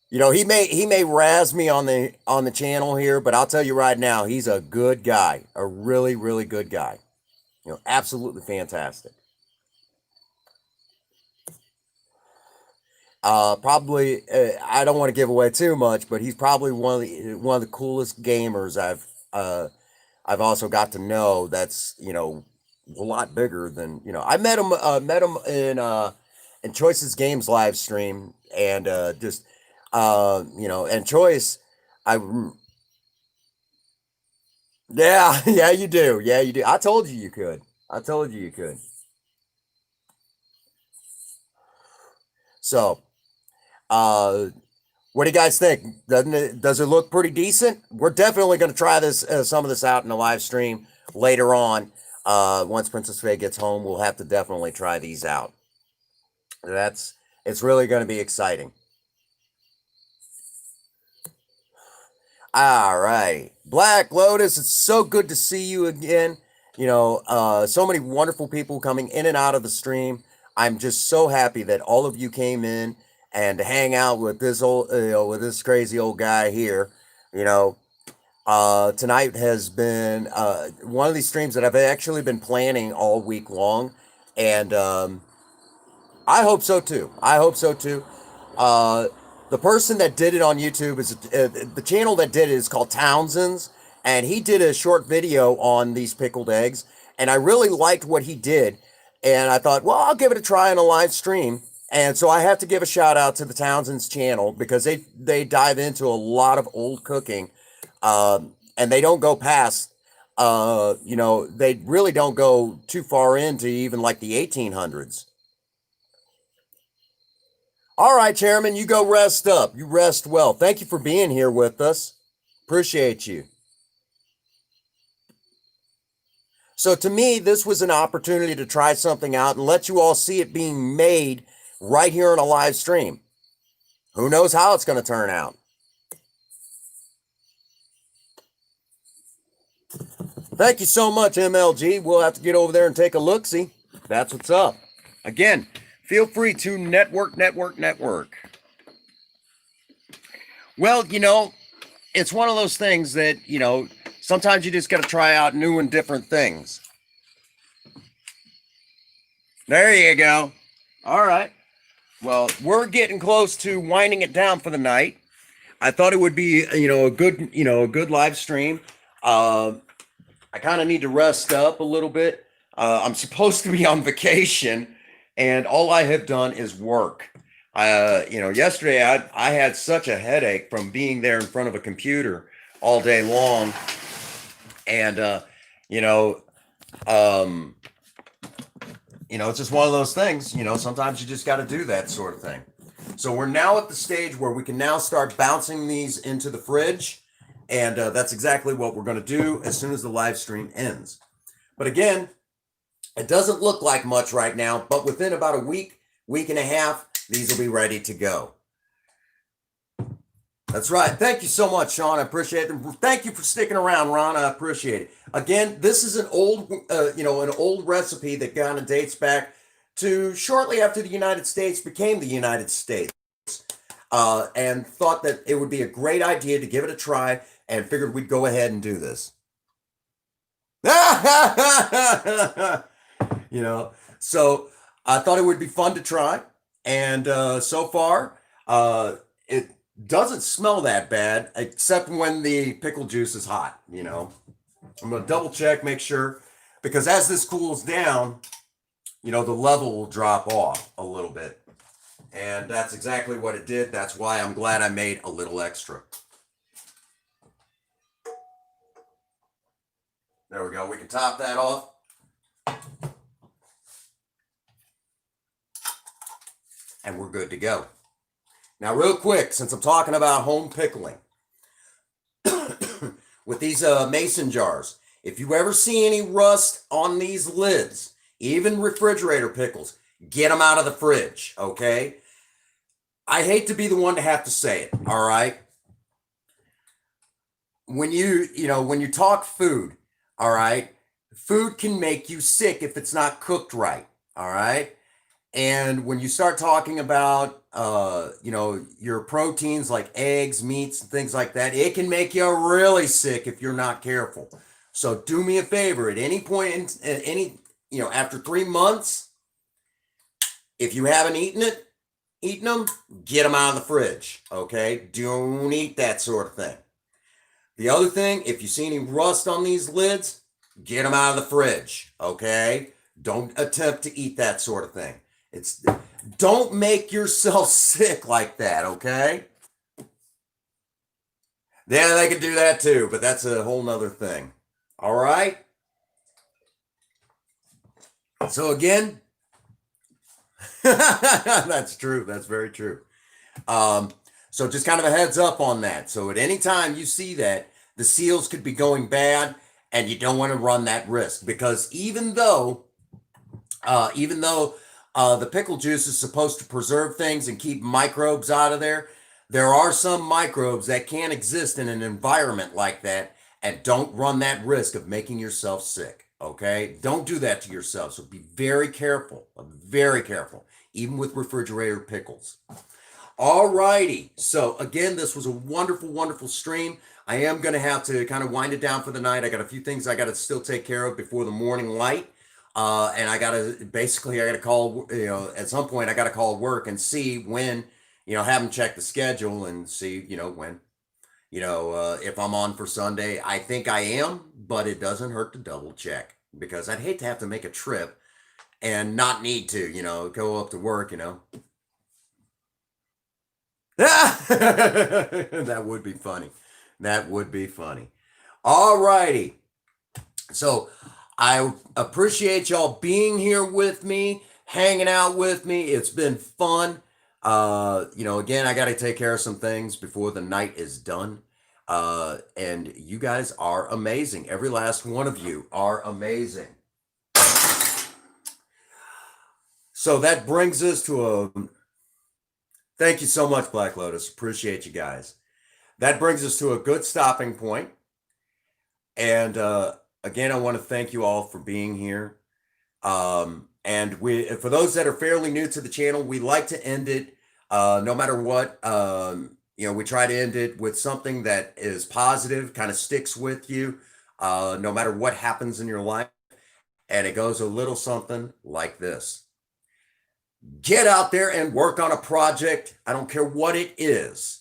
Speaker 1: he may razz me on the channel here, but I'll tell you right now, he's a good guy, a really really good guy. Absolutely fantastic. Probably, I don't want to give away too much, but he's probably one of the coolest gamers I've also got to know. That's a lot bigger than I met him in Choice's Games live stream, and just and Choice, I yeah yeah you do. I told you you could. I told you you could. So uh What do you guys think? Does it look pretty decent? We're definitely going to try this some of this out in the live stream later on. Once Princess Fhaie gets home, we'll have to definitely try these out. That's it's really going to be exciting. All right, Black Lotus, it's so good to see you again. So many wonderful people coming in and out of the stream. I'm just so happy that all of you came in and to hang out with this with this crazy old guy here. You know, Tonight has been one of these streams that I've actually been planning all week long, and I hope so too. I hope so too. Uh, the person that did it on YouTube is the channel that did it is called Townsend's, and he did a short video on these pickled eggs, and I really liked what he did, and I thought, well, I'll give it a try on a live stream. And so I have to give a shout out to the Townsend's channel because they dive into a lot of old cooking, and they don't go past, they really don't go too far into even like the 1800s. All right, Chairman, you go rest up. You rest well. Thank you for being here with us. Appreciate you. So, to me, this was an opportunity to try something out and let you all see it being made right here on a live stream. Who knows how it's going to turn out? Thank you so much, MLG. We'll have to get over there and take a look-see. That's what's up. Again, feel free to network. Well, it's one of those things that, sometimes you just got to try out new and different things. There you go. All right. Well, we're getting close to winding it down for the night. I thought it would be, a good live stream. I kind of need to rest up a little bit. I'm supposed to be on vacation, and all I have done is work. Yesterday I had such a headache from being there in front of a computer all day long, and it's just one of those things. Sometimes you just got to do that sort of thing. So we're now at the stage where we can now start bouncing these into the fridge. And that's exactly what we're going to do as soon as the live stream ends. But again, it doesn't look like much right now, but within about a week and a half, these will be ready to go. That's right. Thank you so much, Sean. I appreciate it. Thank you for sticking around, Ron. I appreciate it. Again, this is an old recipe that kind of dates back to shortly after the United States became the United States. And thought that it would be a great idea to give it a try, and figured we'd go ahead and do this. So I thought it would be fun to try, and so far, it doesn't smell that bad, except when the pickle juice is hot. I'm gonna double check, make sure, because as this cools down, the level will drop off a little bit. And that's exactly what it did. That's why I'm glad I made a little extra. There we go. We can top that off. And we're good to go. Now, real quick, since I'm talking about home pickling, with these mason jars, if you ever see any rust on these lids, even refrigerator pickles, get them out of the fridge, okay? I hate to be the one to have to say it, all right? When you talk food, all right, food can make you sick if it's not cooked right, all right? And when you start talking about, your proteins like eggs, meats, and things like that, it can make you really sick if you're not careful. So do me a favor, at any point after 3 months, if you haven't eaten them, get them out of the fridge, okay? Don't eat that sort of thing. The other thing, if you see any rust on these lids, get them out of the fridge, okay? Don't attempt to eat that sort of thing. Don't make yourself sick like that, okay? Yeah, they can do that too, but that's a whole nother thing. All right? So again, that's true. That's very true. So just kind of a heads up on that. So at any time you see that, the seals could be going bad, and you don't want to run that risk, because even though the pickle juice is supposed to preserve things and keep microbes out of there, there are some microbes that can exist in an environment like that, and don't run that risk of making yourself sick. Okay, don't do that to yourself. So be very careful, even with refrigerator pickles. All righty. So again, this was a wonderful, wonderful stream. I am going to have to kind of wind it down for the night. I got a few things I got to still take care of before the morning light. And I got to basically, I got to call, at some point I got to call work and see when, have them check the schedule and see, when, if I'm on for Sunday. I think I am, but it doesn't hurt to double check, because I'd hate to have to make a trip and not need to, go up to work. That would be funny. That would be funny. All righty. So I appreciate y'all being here with me, hanging out with me. It's been fun. Again, I got to take care of some things before the night is done. And you guys are amazing. Every last one of you are amazing. So that brings us to a thank you so much, Black Lotus. Appreciate you guys. That brings us to a good stopping point. And again, I want to thank you all for being here. And for those that are fairly new to the channel, we like to end it, no matter what. We try to end it with something that is positive, kind of sticks with you, no matter what happens in your life. And it goes a little something like this. Get out there and work on a project. I don't care what it is.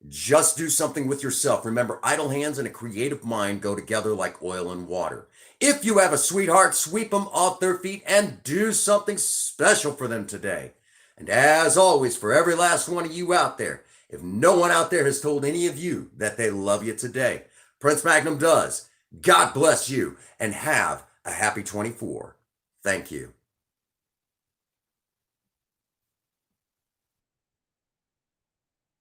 Speaker 1: Just do something with yourself. Remember, idle hands and a creative mind go together like oil and water. If you have a sweetheart, sweep them off their feet and do something special for them today. And as always, for every last one of you out there, if no one out there has told any of you that they love you today, Prince Magnum does. God bless you and have a happy 24. Thank you.